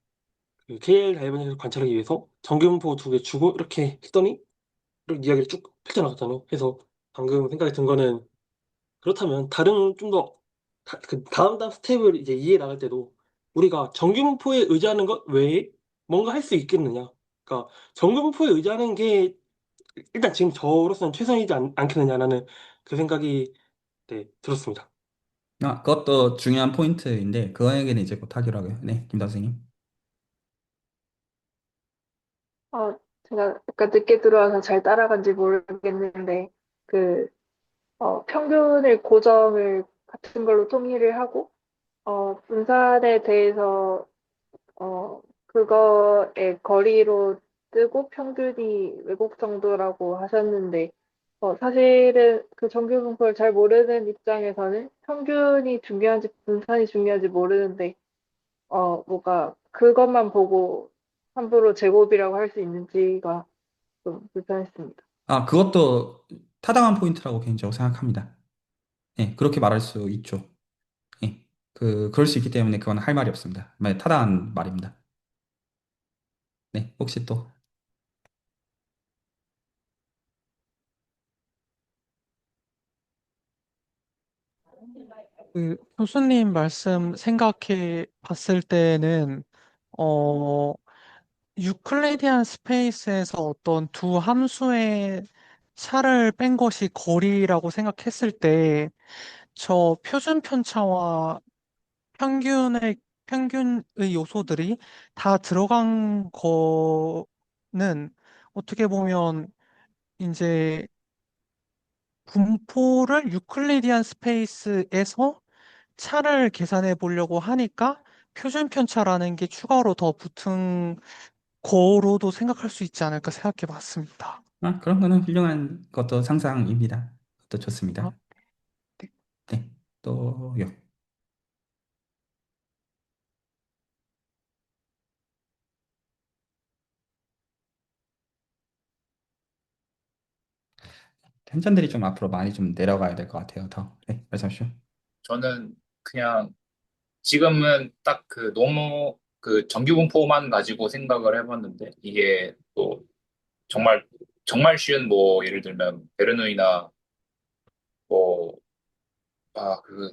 그 KL 다이버전을 관찰하기 위해서 정규분포 두 개 주고 이렇게 했더니 이렇게 이야기를 쭉 펼쳐나갔잖아요. 그래서 방금 생각이 든 거는 그렇다면 다른 좀 더 그 다음 스텝을 이제 이해해 나갈 때도 우리가 정규분포에 의지하는 것 외에 뭔가 할 수 있겠느냐. 그러니까 정규분포에 의지하는 게 일단 지금 저로서는 최선이지 않겠느냐라는 그 생각이 네, 들었습니다. 그것도 중요한 포인트인데 그거 얘기는 이제 곧 하기로 하고요. 네, 김 선생님. 어, 제가 약간 늦게 들어와서 잘 따라간지 모르겠는데, 그, 평균을 고점을 같은 걸로 통일을 하고, 분산에 대해서, 그거의 거리로 뜨고 평균이 왜곡 정도라고 하셨는데, 사실은 그 정규 분포를 잘 모르는 입장에서는 평균이 중요한지 분산이 중요한지 모르는데, 뭐가 그것만 보고 함부로 제곱이라고 할 수 있는지가 좀 불편했습니다. 그것도 타당한 포인트라고 개인적으로 생각합니다. 네, 그렇게 말할 수 있죠. 예. 그럴 수 있기 때문에 그건 할 말이 없습니다. 타당한 말입니다. 네, 혹시 또, 그 교수님 말씀 생각해 봤을 때는 어, 유클리디안 스페이스에서 어떤 두 함수의 차를 뺀 것이 거리라고 생각했을 때 저 표준 편차와 평균의 평균의 요소들이 다 들어간 거는 어떻게 보면 이제 분포를 유클리디안 스페이스에서 차를 계산해 보려고 하니까 표준 편차라는 게 추가로 더 붙은 거로도 생각할 수 있지 않을까 생각해 봤습니다. 그런 거는 훌륭한 것도 상상입니다. 그것도 아, 좋습니다. 네. 네, 또요. 텐션들이 좀 앞으로 많이 좀 내려가야 될 것 같아요. 더. 네, 말씀하시죠. 저는 그냥 지금은 딱 그 너무 그 정규 분포만 가지고 생각을 해봤는데 이게 또 정말 정말 쉬운 뭐 예를 들면 베르누이나 뭐 그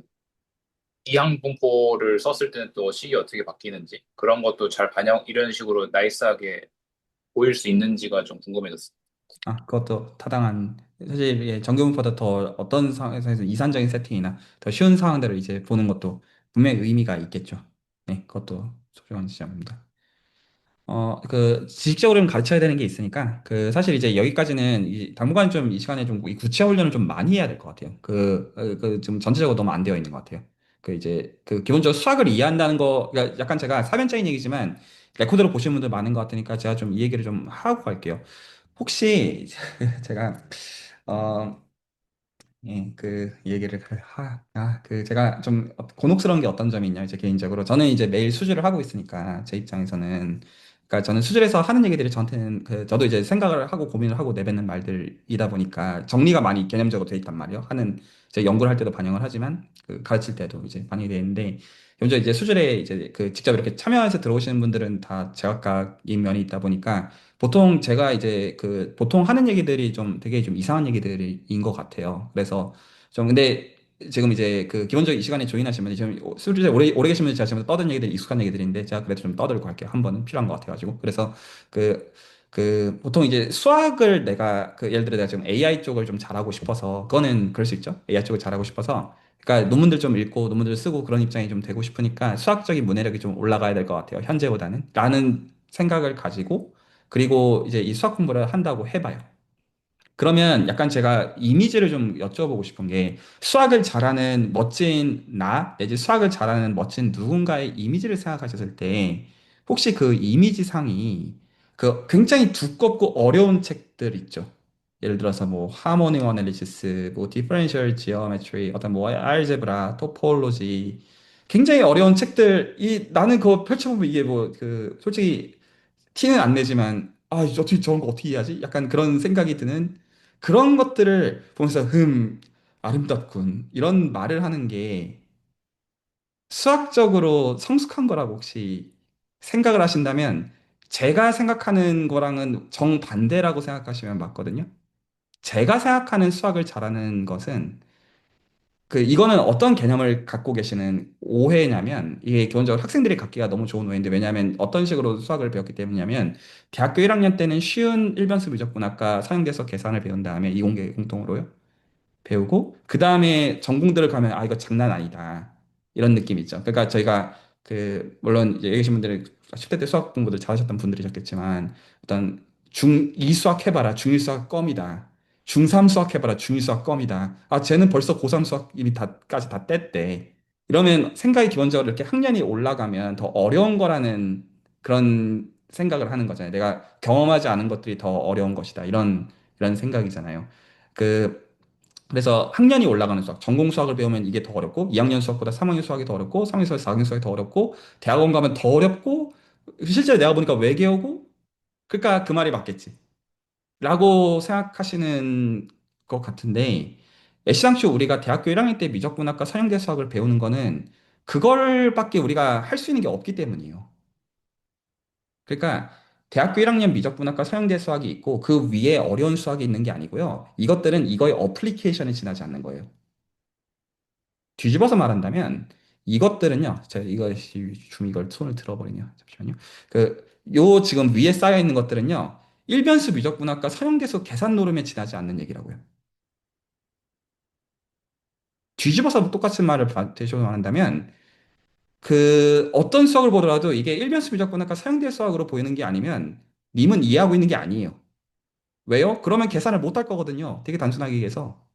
이항 분포를 썼을 때는 또 식이 어떻게 바뀌는지 그런 것도 잘 반영 이런 식으로 나이스하게 보일 수 있는지가 좀 궁금해졌어요. 그것도 타당한, 사실, 예, 정규문보다 더 어떤 상황에서 이산적인 세팅이나 더 쉬운 상황들을 이제 보는 것도 분명히 의미가 있겠죠. 네, 그것도 소중한 지점입니다. 지식적으로는 가르쳐야 되는 게 있으니까, 사실 이제 여기까지는 당분간 좀 이 시간에 좀 이 구체 훈련을 좀 많이 해야 될 것 같아요. 좀 전체적으로 너무 안 되어 있는 것 같아요. 기본적으로 수학을 이해한다는 거, 그러니까 약간 제가 사변적인 얘기지만, 레코드로 보시는 분들 많은 것 같으니까 제가 좀 이 얘기를 좀 하고 갈게요. 혹시, 제가, 어, 예, 이 얘기를 제가 좀 곤혹스러운 게 어떤 점이 있냐, 이제 개인적으로 저는 이제 매일 수주를 하고 있으니까 제 입장에서는, 그러니까 저는 수주에서 하는 얘기들이 저한테는 저도 이제 생각을 하고 고민을 하고 내뱉는 말들이다 보니까 정리가 많이 개념적으로 돼 있단 말이에요. 제 연구를 할 때도 반영을 하지만 가르칠 때도 이제 반영이 돼 있는데, 먼저 이제 수술에 이제 직접 이렇게 참여해서 들어오시는 분들은 다 제각각인 면이 있다 보니까 보통 제가 이제 보통 하는 얘기들이 좀 되게 좀 이상한 얘기들인 것 같아요. 그래서 근데 지금 이제 기본적인 이 시간에 조인하신 분이 지금 술을 오래 계신 분이 제가 지금 떠든 얘기들 익숙한 얘기들인데 제가 그래도 좀 떠들고 할게요. 한 번은 필요한 것 같아가지고. 그래서 그, 보통 이제 수학을 내가 예를 들어 내가 지금 AI 쪽을 좀 잘하고 싶어서 그거는 그럴 수 있죠. AI 쪽을 잘하고 싶어서 그러니까 논문들 좀 읽고 논문들 쓰고 그런 입장이 좀 되고 싶으니까 수학적인 문해력이 좀 올라가야 될 것 같아요. 현재보다는 라는 생각을 가지고 그리고 이제 이 수학 공부를 한다고 해봐요. 그러면 약간 제가 이미지를 좀 여쭤보고 싶은 게 수학을 잘하는 멋진 내지 수학을 잘하는 멋진 누군가의 이미지를 생각하셨을 때 혹시 그 이미지상이 굉장히 두껍고 어려운 책들 있죠. 예를 들어서 뭐 하모닉 어널리시스, 뭐 디퍼런셜 지오메트리, 어떤 뭐 알제브라, 토포로지 굉장히 어려운 책들 나는 그거 펼쳐보면 이게 솔직히 티는 안 내지만 어떻게 저런 거 어떻게 이해하지? 약간 그런 생각이 드는 그런 것들을 보면서 아름답군 이런 말을 하는 게 수학적으로 성숙한 거라고 혹시 생각을 하신다면 제가 생각하는 거랑은 정반대라고 생각하시면 맞거든요. 제가 생각하는 수학을 잘하는 것은 이거는 어떤 개념을 갖고 계시는 오해냐면, 이게 기본적으로 학생들이 갖기가 너무 좋은 오해인데, 왜냐하면 어떤 식으로 수학을 배웠기 때문이냐면, 대학교 1학년 때는 쉬운 일변수 미적분학과 사용돼서 계산을 배운 다음에 이공계 공통으로요. 배우고 그 다음에 전공들을 가면 아 이거 장난 아니다 이런 느낌 있죠. 그러니까 저희가 그 물론 이제 여기 계신 분들은 10대 때 수학 공부를 잘하셨던 분들이셨겠지만 어떤 중2 수학 해봐라 중1 수학 껌이다. 중3 수학 해봐라 중2 수학 껌이다. 아 쟤는 벌써 고3 수학 이미 다까지 다 뗐대. 이러면 생각이 기본적으로 이렇게 학년이 올라가면 더 어려운 거라는 그런 생각을 하는 거잖아요. 내가 경험하지 않은 것들이 더 어려운 것이다. 이런 생각이잖아요. 그 그래서 학년이 올라가는 수학, 전공 수학을 배우면 이게 더 어렵고, 2학년 수학보다 3학년 수학이 더 어렵고, 3학년 수학, 4학년 수학이 더 어렵고, 대학원 가면 더 어렵고, 실제로 내가 보니까 외계어고, 그러니까 그 말이 맞겠지. 라고 생각하시는 것 같은데, 애시당초 우리가 대학교 1학년 때 미적분학과 서양대 수학을 배우는 거는 그걸밖에 우리가 할 수 있는 게 없기 때문이에요. 그러니까 대학교 1학년 미적분학과 서양대 수학이 있고 그 위에 어려운 수학이 있는 게 아니고요. 이것들은 이거의 어플리케이션을 지나지 않는 거예요. 뒤집어서 말한다면 이것들은요. 제가 이걸 손을 들어버리네요. 잠시만요. 요 지금 위에 쌓여 있는 것들은요. 일변수 미적분학과 서양대수 계산 노름에 지나지 않는 얘기라고요. 뒤집어서 똑같은 말을 대셔서 말한다면 그 어떤 수학을 보더라도 이게 일변수 미적분학과 서양대 수학으로 보이는 게 아니면 님은 이해하고 있는 게 아니에요. 왜요? 그러면 계산을 못 할 거거든요. 되게 단순하게 얘기해서.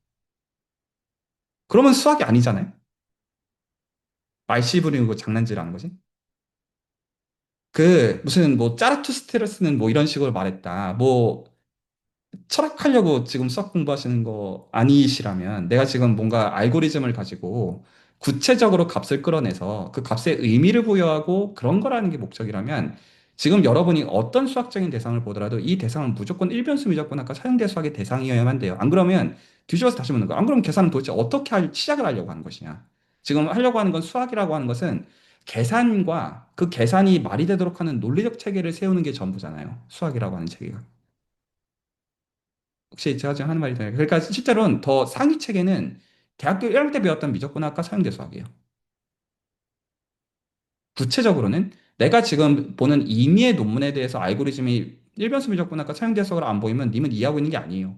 그러면 수학이 아니잖아요. 말씨 부리고 장난질하는 거지. 무슨 뭐 짜라투스트레스는 뭐 이런 식으로 말했다. 뭐 철학하려고 지금 수학 공부하시는 거 아니시라면 내가 지금 뭔가 알고리즘을 가지고 구체적으로 값을 끌어내서 그 값에 의미를 부여하고 그런 거라는 게 목적이라면 지금 여러분이 어떤 수학적인 대상을 보더라도 이 대상은 무조건 일변수 미적분학과 사용대 수학의 대상이어야만 돼요. 안 그러면 뒤집어서 다시 묻는 거야. 안 그러면 계산은 도대체 어떻게 시작을 하려고 하는 것이냐. 지금 하려고 하는 건 수학이라고 하는 것은 계산과 그 계산이 말이 되도록 하는 논리적 체계를 세우는 게 전부잖아요. 수학이라고 하는 체계가. 혹시 제가 지금 하는 말이 되나요? 그러니까 실제로는 더 상위 체계는 대학교 1학년 때 배웠던 미적분학과 사용대 수학이에요. 구체적으로는 내가 지금 보는 임의의 논문에 대해서 알고리즘이 일변수 미적분학과 사용대 수학을 안 보이면 님은 이해하고 있는 게 아니에요.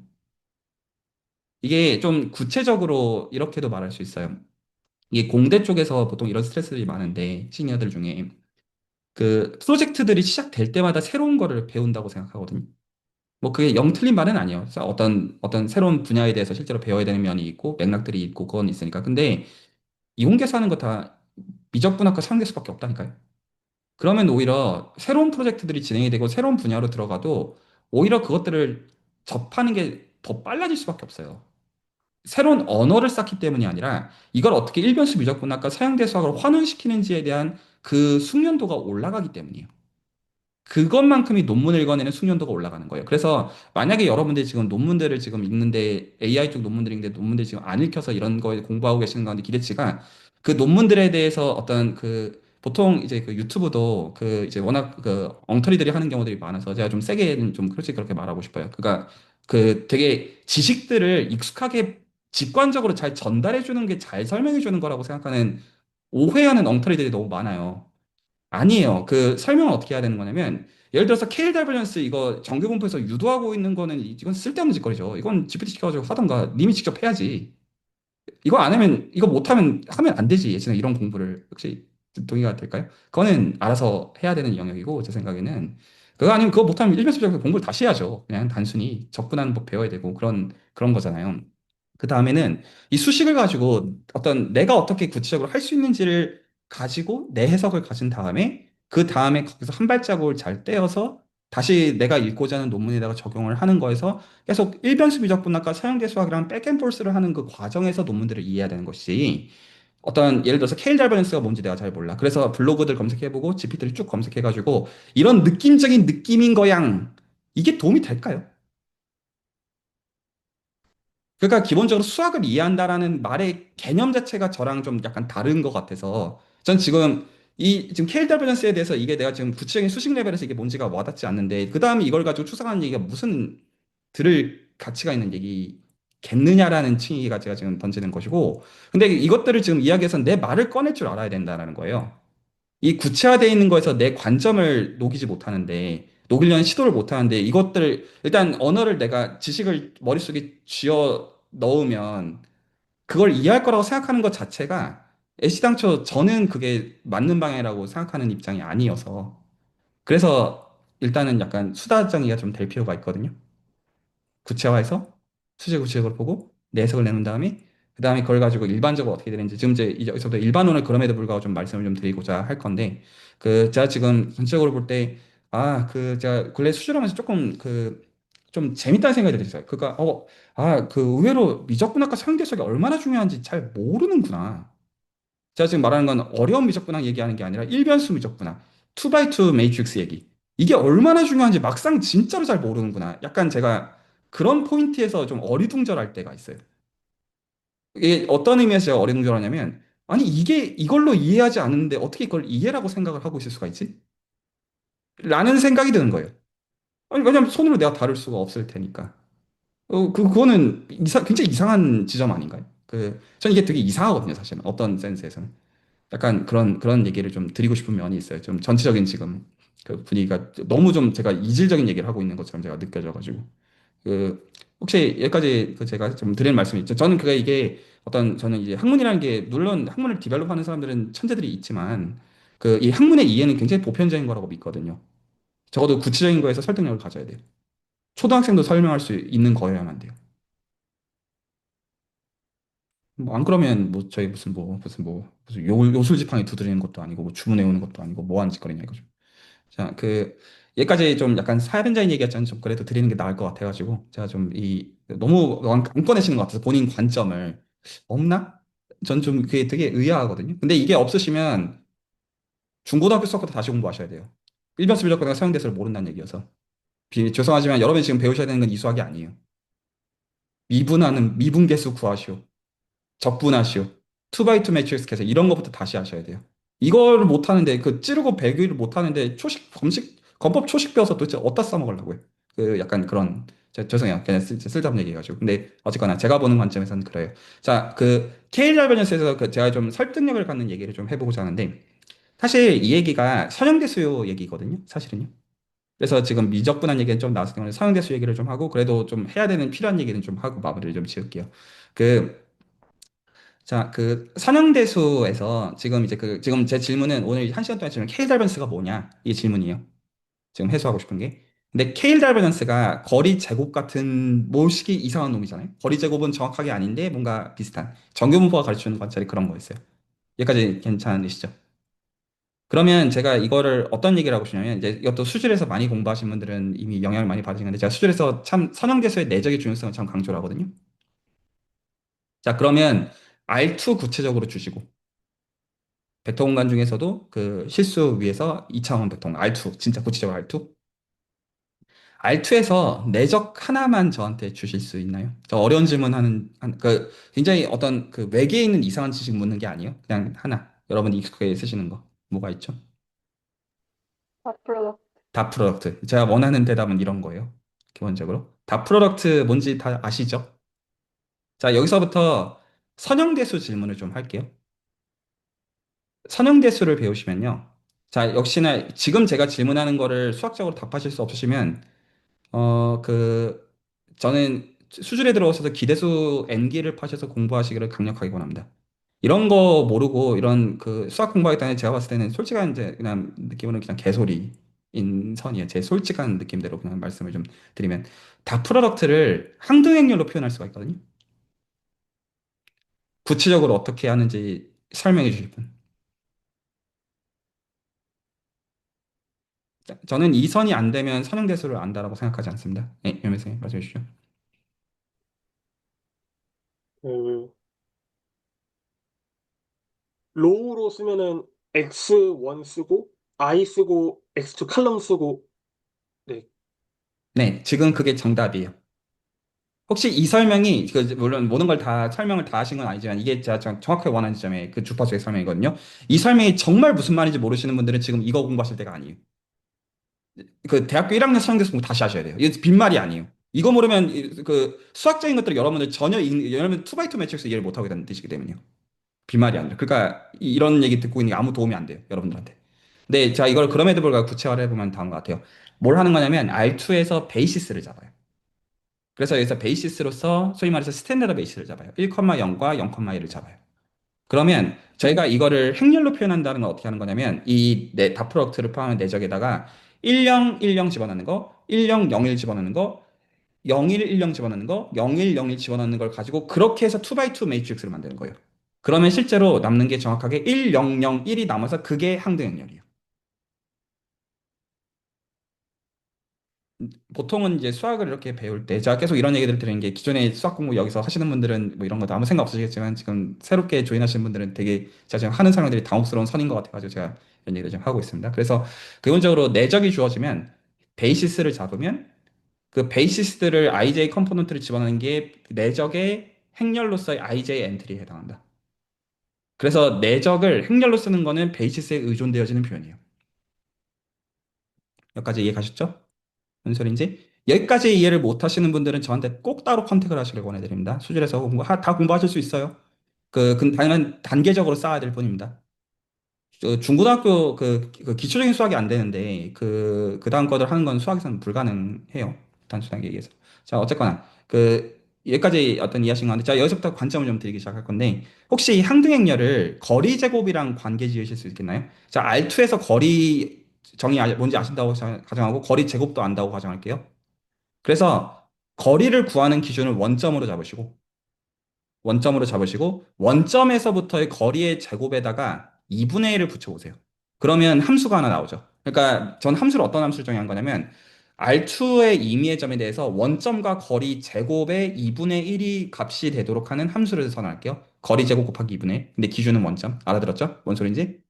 이게 좀 구체적으로 이렇게도 말할 수 있어요. 이게 공대 쪽에서 보통 이런 스트레스들이 많은데 시니어들 중에 그 프로젝트들이 시작될 때마다 새로운 거를 배운다고 생각하거든요. 뭐 그게 영 틀린 말은 아니에요. 그래서 어떤 새로운 분야에 대해서 실제로 배워야 되는 면이 있고 맥락들이 있고 그건 있으니까. 근데 이공계사 하는 거 다 미적분학과 상대수밖에 없다니까요. 그러면 오히려 새로운 프로젝트들이 진행이 되고 새로운 분야로 들어가도 오히려 그것들을 접하는 게 더 빨라질 수밖에 없어요. 새로운 언어를 쌓기 때문이 아니라 이걸 어떻게 일변수 미적분학과 사용대 수학을 환원시키는지에 대한 그 숙련도가 올라가기 때문이에요. 그것만큼이 논문을 읽어내는 숙련도가 올라가는 거예요. 그래서 만약에 여러분들이 지금 논문들을 지금 읽는데 AI 쪽 논문들이 있는데 논문들 지금 안 읽혀서 이런 거에 공부하고 계시는 가운데 기대치가 그 논문들에 대해서 어떤 보통 이제 그 유튜브도 이제 워낙 그 엉터리들이 하는 경우들이 많아서 제가 좀 세게는 좀 솔직히 그렇게 말하고 싶어요. 그러니까 되게 지식들을 익숙하게 직관적으로 잘 전달해 주는 게 잘 설명해 주는 거라고 생각하는 오해하는 엉터리들이 너무 많아요. 아니에요. 그 설명은 어떻게 해야 되는 거냐면 예를 들어서 케일 다이버전스 이거 정규 분포에서 유도하고 있는 거는 이건 쓸데없는 짓거리죠. 이건 GPT 시켜가지고 하던가 님이 직접 해야지. 이거 안 하면 이거 못하면 하면 안 되지. 예전에 이런 공부를 혹시 동의가 될까요? 그거는 알아서 해야 되는 영역이고 제 생각에는 그거 아니면 그거 못하면 일면수적으로 공부를 다시 해야죠. 그냥 단순히 접근하는 법 배워야 되고 그런 거잖아요. 그 다음에는 이 수식을 가지고 어떤 내가 어떻게 구체적으로 할 수 있는지를 가지고 내 해석을 가진 다음에 그 다음에 거기서 한 발자국을 잘 떼어서 다시 내가 읽고자 하는 논문에다가 적용을 하는 거에서 계속 일변수 미적분학과 사용대 수학이랑 백앤포스를 하는 그 과정에서 논문들을 이해해야 되는 것이 어떤 예를 들어서 케일 달버넌스가 뭔지 내가 잘 몰라. 그래서 블로그들 검색해보고 GPT를 쭉 검색해가지고 이런 느낌적인 느낌인 거양 이게 도움이 될까요? 그러니까 기본적으로 수학을 이해한다라는 말의 개념 자체가 저랑 좀 약간 다른 것 같아서 전 지금 케일 달버넌스에 대해서 이게 내가 지금 구체적인 수식 레벨에서 이게 뭔지가 와닿지 않는데 그 다음에 이걸 가지고 추상하는 얘기가 무슨 들을 가치가 있는 얘기겠느냐라는 층위가 제가 지금 던지는 것이고 근데 이것들을 지금 이야기해서 내 말을 꺼낼 줄 알아야 된다는 거예요. 이 구체화되어 있는 거에서 내 관점을 녹이지 못하는데 녹이려는 시도를 못하는데 이것들을 일단 언어를 내가 지식을 머릿속에 쥐어 넣으면 그걸 이해할 거라고 생각하는 것 자체가 애시당초 저는 그게 맞는 방향이라고 생각하는 입장이 아니어서 그래서 일단은 약간 수다 정리가 좀 될 필요가 있거든요. 구체화해서 수제 구체적으로 보고 내 해석을 내놓은 다음에 그 다음에 그걸 가지고 일반적으로 어떻게 되는지 지금 이제 여기서부터 일반론을 그럼에도 불구하고 좀 말씀을 좀 드리고자 할 건데 그 제가 지금 전체적으로 볼 때 그 제가 근래 수술하면서 조금 좀 재밌다는 생각이 들었어요. 그러니까 그 의외로 미적분학과 사용대석이 얼마나 중요한지 잘 모르는구나. 제가 지금 말하는 건 어려운 미적분학 얘기하는 게 아니라 일변수 미적분학, 2x2 매트릭스 얘기. 이게 얼마나 중요한지 막상 진짜로 잘 모르는구나. 약간 제가 그런 포인트에서 좀 어리둥절할 때가 있어요. 이게 어떤 의미에서 제가 어리둥절하냐면, 아니, 이게 이걸로 이해하지 않는데 어떻게 이걸 이해라고 생각을 하고 있을 수가 있지? 라는 생각이 드는 거예요. 아니, 왜냐면 손으로 내가 다룰 수가 없을 테니까. 그거는 굉장히 이상한 지점 아닌가요? 전 이게 되게 이상하거든요, 사실은. 어떤 센스에서는. 약간 그런 얘기를 좀 드리고 싶은 면이 있어요. 좀 전체적인 지금 그 분위기가 너무 좀 제가 이질적인 얘기를 하고 있는 것처럼 제가 느껴져가지고 혹시 여기까지 제가 좀 드리는 말씀이 있죠. 저는 이게 저는 이제 학문이라는 게 물론 학문을 디벨롭하는 사람들은 천재들이 있지만 이 학문의 이해는 굉장히 보편적인 거라고 믿거든요. 적어도 구체적인 거에서 설득력을 가져야 돼요. 초등학생도 설명할 수 있는 거여야만 돼요. 뭐 안 그러면 뭐 저희 무슨 요술지팡이 두드리는 것도 아니고 뭐 주문해 오는 것도 아니고 뭐 하는 짓거리냐 이거죠. 자, 얘까지 좀 약간 사연자인 얘기였지만 좀 그래도 드리는 게 나을 것 같아가지고 제가 좀 너무 안 꺼내시는 것 같아서 본인 관점을 없나? 전 좀 그게 되게 의아하거든요. 근데 이게 없으시면 중고등학교 수학부터 다시 공부하셔야 돼요. 일변수 비례학과가 사용대서를 모른다는 얘기여서 죄송하지만 여러분이 지금 배우셔야 되는 건 이 수학이 아니에요. 미분하는 미분계수 구하시오. 적분하시오. 2x2 매트릭스 계산 이런 것부터 다시 하셔야 돼요. 이거를 못하는데 찌르고 배기를 못하는데 건법 초식 배워서 도대체 어디다 써먹으려고요. 약간 그런 죄송해요. 그냥 쓸데없는 얘기해가지고. 근데 어쨌거나 제가 보는 관점에서는 그래요. 자, KL 밸런스에서 제가 좀 설득력을 갖는 얘기를 좀 해보고자 하는데 사실 이 얘기가 선형대수요 얘기거든요. 사실은요. 그래서 지금 미적분한 얘기는 좀 나왔을 경우에 선형대수 얘기를 좀 하고 그래도 좀 해야 되는 필요한 얘기는 좀 하고 마무리를 좀 지을게요. 그 자, 선형대수에서 지금 이제 지금 제 질문은 오늘 한 시간 동안 지금 케일 달변스가 뭐냐? 이게 질문이에요. 지금 해소하고 싶은 게. 근데 케일 달변스가 거리 제곱 같은 모식이 이상한 놈이잖아요. 거리 제곱은 정확하게 아닌데 뭔가 비슷한. 정규분포가 가르치는 관찰이 그런 거였어요. 여기까지 괜찮으시죠? 그러면 제가 이거를 어떤 얘기를 하고 싶냐면 이제 이것도 수질에서 많이 공부하신 분들은 이미 영향을 많이 받으신 건데 제가 수질에서 참 선형대수의 내적인 중요성을 참 강조를 하거든요. 자, 그러면 R2 구체적으로 주시고 벡터 공간 중에서도 실수 위에서 2차원 벡터 공간 R2 진짜 구체적으로 R2 R2에서 내적 하나만 저한테 주실 수 있나요? 저 어려운 질문 굉장히 어떤 외계에 있는 이상한 지식 묻는 게 아니에요. 그냥 하나 여러분이 익숙하게 쓰시는 거 뭐가 있죠? 앞으로 다 프로덕트. 제가 원하는 대답은 이런 거예요. 기본적으로 다 프로덕트 뭔지 다 아시죠? 자, 여기서부터 선형대수 질문을 좀 할게요. 선형대수를 배우시면요. 자, 역시나 지금 제가 질문하는 거를 수학적으로 답하실 수 없으시면, 저는 수준에 들어오셔서 기대수 N기를 파셔서 공부하시기를 강력하게 권합니다. 이런 거 모르고 이런 수학 공부하겠다는 제가 봤을 때는 솔직한 이제 그냥 느낌으로는 그냥 개소리인 선이에요. 제 솔직한 느낌대로 그냥 말씀을 좀 드리면 다 프로덕트를 항등행렬로 표현할 수가 있거든요. 구체적으로 어떻게 하는지 설명해 주실 분. 저는 이 선이 안 되면 선형대수를 안다라고 생각하지 않습니다. 네, 유명 선생님 말씀해 주시죠. 그 로우로 쓰면은 X1 쓰고 I 쓰고 X2 칼럼 쓰고 네. 네, 지금 그게 정답이에요. 혹시 이 설명이 물론 모든 걸 다 설명을 다 하신 건 아니지만 이게 제가 정확하게 원하는 지점의 주파수의 설명이거든요. 이 설명이 정말 무슨 말인지 모르시는 분들은 지금 이거 공부하실 때가 아니에요. 대학교 1학년 수학에서 공부 다시 하셔야 돼요. 이게 빈말이 아니에요. 이거 모르면 수학적인 것들을 여러분들 여러분 2x2 매트릭스 이해를 못 하게 되는 뜻이기 때문이에요. 빈말이 아니라. 그러니까 이런 얘기 듣고 있는 게 아무 도움이 안 돼요. 여러분들한테. 근데 자, 이걸 그럼에도 불구하고 구체화를 해보면 다음 것 같아요. 뭘 하는 거냐면 R2에서 베이시스를 잡아요. 그래서 여기서 베이시스로서 소위 말해서 스탠다드 베이시스를 잡아요. 1,0과 0,1을 잡아요. 그러면 저희가 이거를 행렬로 표현한다는 건 어떻게 하는 거냐면 이네 닷프로덕트를 포함한 내적에다가 10, 10 집어넣는 거, 10, 01 집어넣는 거, 01, 10 집어넣는 거, 01, 01 집어넣는 걸 가지고 그렇게 해서 2x2 매트릭스를 만드는 거예요. 그러면 실제로 남는 게 정확하게 1, 0, 0, 1이 남아서 그게 항등행렬이에요. 보통은 이제 수학을 이렇게 배울 때 제가 계속 이런 얘기를 드리는 게 기존에 수학 공부 여기서 하시는 분들은 뭐 이런 것도 아무 생각 없으시겠지만 지금 새롭게 조인하시는 분들은 되게 제가 지금 하는 설명들이 당혹스러운 선인 것 같아가지고 제가 이런 얘기를 좀 하고 있습니다. 그래서 기본적으로 내적이 주어지면 베이시스를 잡으면 그 베이시스들을 IJ 컴포넌트를 집어넣는 게 내적의 행렬로서의 IJ 엔트리에 해당한다. 그래서 내적을 행렬로 쓰는 거는 베이시스에 의존되어지는 표현이에요. 여기까지 이해 가셨죠? 무슨 소리인지? 여기까지 이해를 못 하시는 분들은 저한테 꼭 따로 컨택을 하시길 권해드립니다. 수질에서 다 공부하실 수 있어요. 당연한 단계적으로 쌓아야 될 뿐입니다. 중고등학교 그 기초적인 수학이 안 되는데 그 다음 거들 하는 건 수학에서는 불가능해요. 단순하게 얘기해서. 자, 어쨌거나 여기까지 어떤 이해하신 건데 자, 여기서부터 관점을 좀 드리기 시작할 건데 혹시 이 항등행렬을 거리 제곱이랑 관계 지으실 수 있겠나요? 자, R2에서 거리 정의 뭔지 아신다고 가정하고 거리 제곱도 안다고 가정할게요. 그래서 거리를 구하는 기준을 원점으로 잡으시고 원점에서부터의 거리의 제곱에다가 2분의 1을 붙여보세요. 그러면 함수가 하나 나오죠. 그러니까 전 함수를 어떤 함수를 정의한 거냐면 R2의 임의의 점에 대해서 원점과 거리 제곱의 2분의 1이 값이 되도록 하는 함수를 선언할게요. 거리 제곱 곱하기 2분의 1. 근데 기준은 원점. 알아들었죠? 뭔 소린지?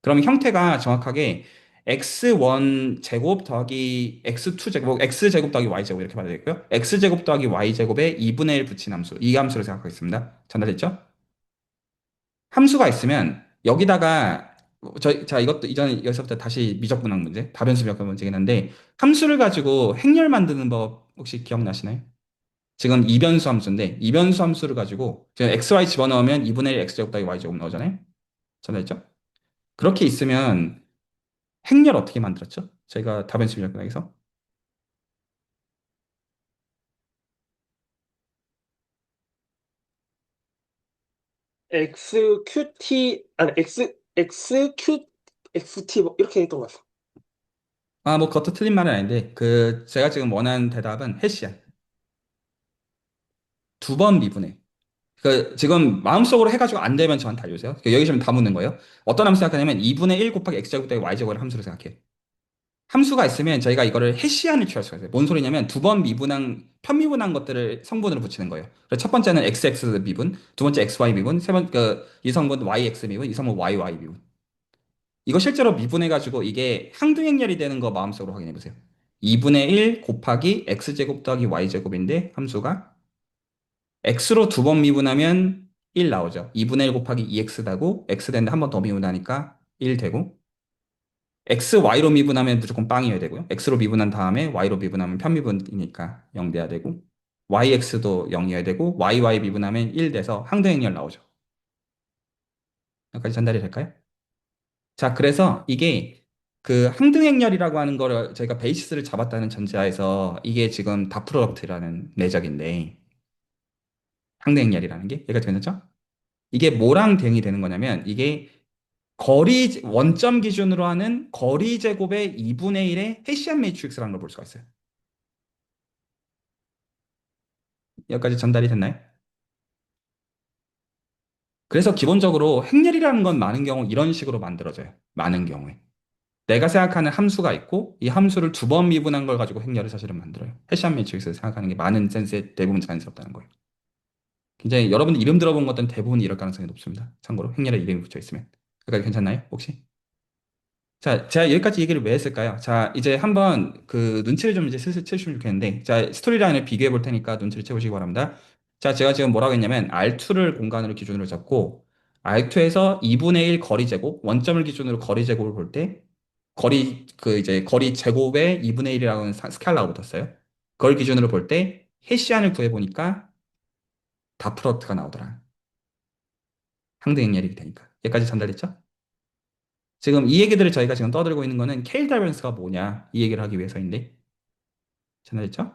그럼 형태가 정확하게 x1 제곱 더하기 x2 제곱, x 제곱 더하기 y 제곱 이렇게 봐야 되겠고요. x 제곱 더하기 y 제곱에 2분의 1 붙인 함수. 이 함수를 생각하겠습니다. 전달됐죠? 함수가 있으면 여기다가 자 이것도 이전 여기서부터 다시 미적분학 문제, 다변수 미적분 문제긴 한데 함수를 가지고 행렬 만드는 법 혹시 기억나시나요? 지금 이변수 함수인데 이변수 함수를 가지고 지금 x, y 집어넣으면 2분의 1 x 제곱 더하기 y 제곱 나오잖아요. 전달됐죠? 그렇게 있으면 행렬 어떻게 만들었죠? 저희가 다변수 비정학에서 XQT 아니 XQXT 뭐 이렇게 했던 것 같아. 뭐 그것도 틀린 말은 아닌데 제가 지금 원하는 대답은 해시안 두 번 미분해. 지금 마음속으로 해가지고 안 되면 저한테 알려주세요. 여기 지금 다 묻는 거예요. 어떤 함수 생각하냐면 2분의 1 곱하기 x제곱 더하기 y제곱을 함수로 생각해요. 함수가 있으면 저희가 이거를 해시안을 취할 수가 있어요. 뭔 소리냐면 두 번 편미분한 것들을 성분으로 붙이는 거예요. 그래서 첫 번째는 XX 미분, 두 번째 XY 미분, 이 성분 YX 미분, 이 성분 YY 미분. 이거 실제로 미분해가지고 이게 항등행렬이 되는 거 마음속으로 확인해 보세요. 2분의 1 곱하기 x제곱 더하기 y제곱인데 함수가 x로 두 번 미분하면 1 나오죠. 2분의 1 곱하기 2x 다고 x 되는데 한 번 더 미분하니까 1 되고 x, y로 미분하면 무조건 빵이어야 되고요. x로 미분한 다음에 y로 미분하면 편미분이니까 0 돼야 되고 yx도 0이어야 되고 yy 미분하면 1 돼서 항등행렬 나오죠. 여기까지 전달이 될까요? 자, 그래서 이게 항등행렬이라고 하는 거를 저희가 베이시스를 잡았다는 전제하에서 이게 지금 다프로덕트라는 내적인데 항등행렬이라는 게 얘가 되겠죠? 이게 뭐랑 대응이 되는 거냐면 이게 원점 기준으로 하는 거리 제곱의 2분의 1의 헤시안 매트릭스라는 걸 볼 수가 있어요. 여기까지 전달이 됐나요? 그래서 기본적으로 행렬이라는 건 많은 경우 이런 식으로 만들어져요. 많은 경우에. 내가 생각하는 함수가 있고 이 함수를 두 번 미분한 걸 가지고 행렬을 사실은 만들어요. 해시안 매트릭스를 생각하는 게 많은 센스에 대부분 자연스럽다는 거예요. 굉장히 여러분들 이름 들어본 것들은 대부분 이럴 가능성이 높습니다. 참고로 행렬에 이름이 붙여 있으면. 여기까지 괜찮나요? 혹시? 자, 제가 여기까지 얘기를 왜 했을까요? 자, 이제 한번 눈치를 좀 이제 슬슬 채우시면 좋겠는데, 자, 스토리라인을 비교해 볼 테니까 눈치를 채우시기 바랍니다. 자, 제가 지금 뭐라고 했냐면, R2를 공간으로 기준으로 잡고, R2에서 2분의 1 거리 제곱, 원점을 기준으로 거리 제곱을 볼 때, 거리 제곱에 2분의 1이라는 스칼라가 붙었어요. 그걸 기준으로 볼 때, 해시안을 구해보니까 다 프로덕트가 나오더라. 항등행렬이 되니까. 여기까지 전달됐죠? 지금 이 얘기들을 저희가 지금 떠들고 있는 거는 케일 다이버런스가 뭐냐 이 얘기를 하기 위해서인데 전달됐죠?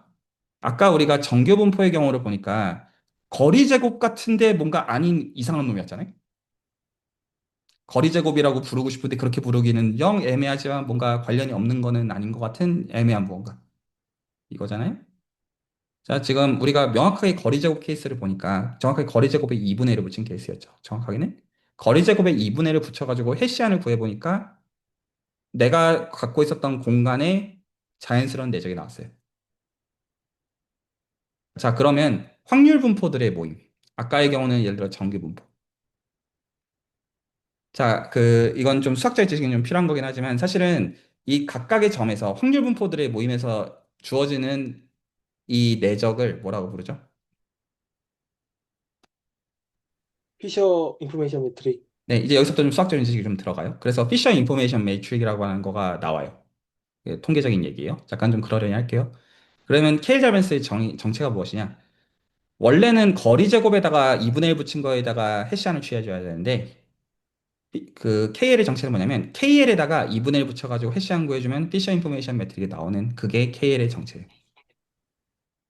아까 우리가 정규 분포의 경우를 보니까 거리 제곱 같은데 뭔가 아닌 이상한 놈이었잖아요. 거리 제곱이라고 부르고 싶은데 그렇게 부르기는 영 애매하지만 뭔가 관련이 없는 거는 아닌 것 같은 애매한 무언가. 이거잖아요. 자, 지금 우리가 명확하게 거리 제곱 케이스를 보니까 정확하게 거리 제곱에 2분의 1을 붙인 케이스였죠. 정확하게는. 거리 제곱에 2분의 1을 붙여가지고 해시안을 구해보니까 내가 갖고 있었던 공간에 자연스러운 내적이 나왔어요. 자, 그러면 확률 분포들의 모임. 아까의 경우는 예를 들어 정규 분포. 자, 이건 좀 수학적 지식이 좀 필요한 거긴 하지만 사실은 이 각각의 점에서 확률 분포들의 모임에서 주어지는 이 내적을 뭐라고 부르죠? 피셔 인포메이션 매트릭. 네, 이제 여기서부터 좀 수학적인 지식이 좀 들어가요. 그래서 피셔 인포메이션 매트릭이라고 하는 거가 나와요. 예, 통계적인 얘기예요. 잠깐 좀 그러려니 할게요. 그러면 케일 자벤스의 정체가 무엇이냐? 원래는 거리 제곱에다가 2분의 1 붙인 거에다가 해시안을 취해줘야 되는데 그 KL의 정체는 뭐냐면 KL에다가 2분의 1 붙여가지고 해시안 구해주면 피셔 인포메이션 매트릭이 나오는 그게 KL의 정체예요.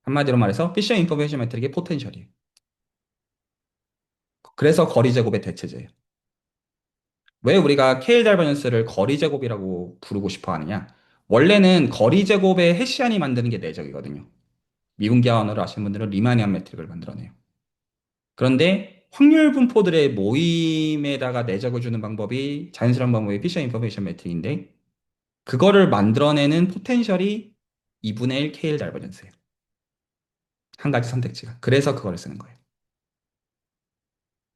한마디로 말해서 피셔 인포메이션 매트릭의 포텐셜이에요. 그래서 거리 제곱의 대체제예요. 왜 우리가 KL 다이버전스를 거리 제곱이라고 부르고 싶어 하느냐? 원래는 거리 제곱의 해시안이 만드는 게 내적이거든요. 미분기하 언어를 아시는 분들은 리마니안 매트릭을 만들어내요. 그런데 확률 분포들의 모임에다가 내적을 주는 방법이 자연스러운 방법이 피셔 인포메이션 매트릭인데 그거를 만들어내는 포텐셜이 2분의 1 KL 다이버전스예요. 한 가지 선택지가. 그래서 그거를 쓰는 거예요.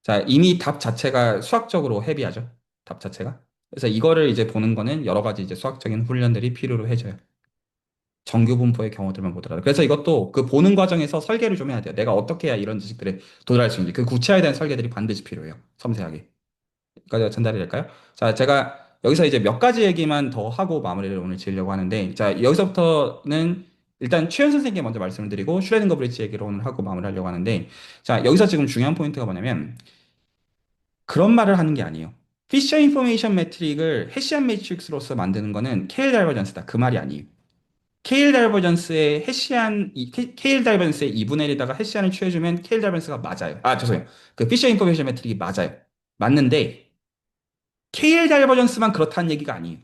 자, 이미 답 자체가 수학적으로 헤비하죠. 답 자체가. 그래서 이거를 이제 보는 거는 여러 가지 이제 수학적인 훈련들이 필요로 해져요. 정규 분포의 경우들만 보더라도. 그래서 이것도 그 보는 과정에서 설계를 좀 해야 돼요. 내가 어떻게 해야 이런 지식들에 도달할 수 있는지. 그 구체화에 대한 설계들이 반드시 필요해요. 섬세하게. 여기까지 전달이 될까요? 자, 제가 여기서 이제 몇 가지 얘기만 더 하고 마무리를 오늘 지으려고 하는데, 자, 여기서부터는 일단 최현 선생님께 먼저 말씀을 드리고, 슈레딩거 브릿지 얘기를 오늘 하고 마무리하려고 하는데, 자, 여기서 지금 중요한 포인트가 뭐냐면, 그런 말을 하는 게 아니에요. 피셔 인포메이션 매트릭을 해시안 매트릭스로서 만드는 거는 KL 다이버전스다. 그 말이 아니에요. KL 다이버전스의 KL 다이버전스의 2분의 1에다가 해시안을 취해주면 KL 다이버전스가 맞아요. 아, 죄송해요. 그 피셔 인포메이션 매트릭이 맞아요. 맞는데, KL 다이버전스만 그렇다는 얘기가 아니에요.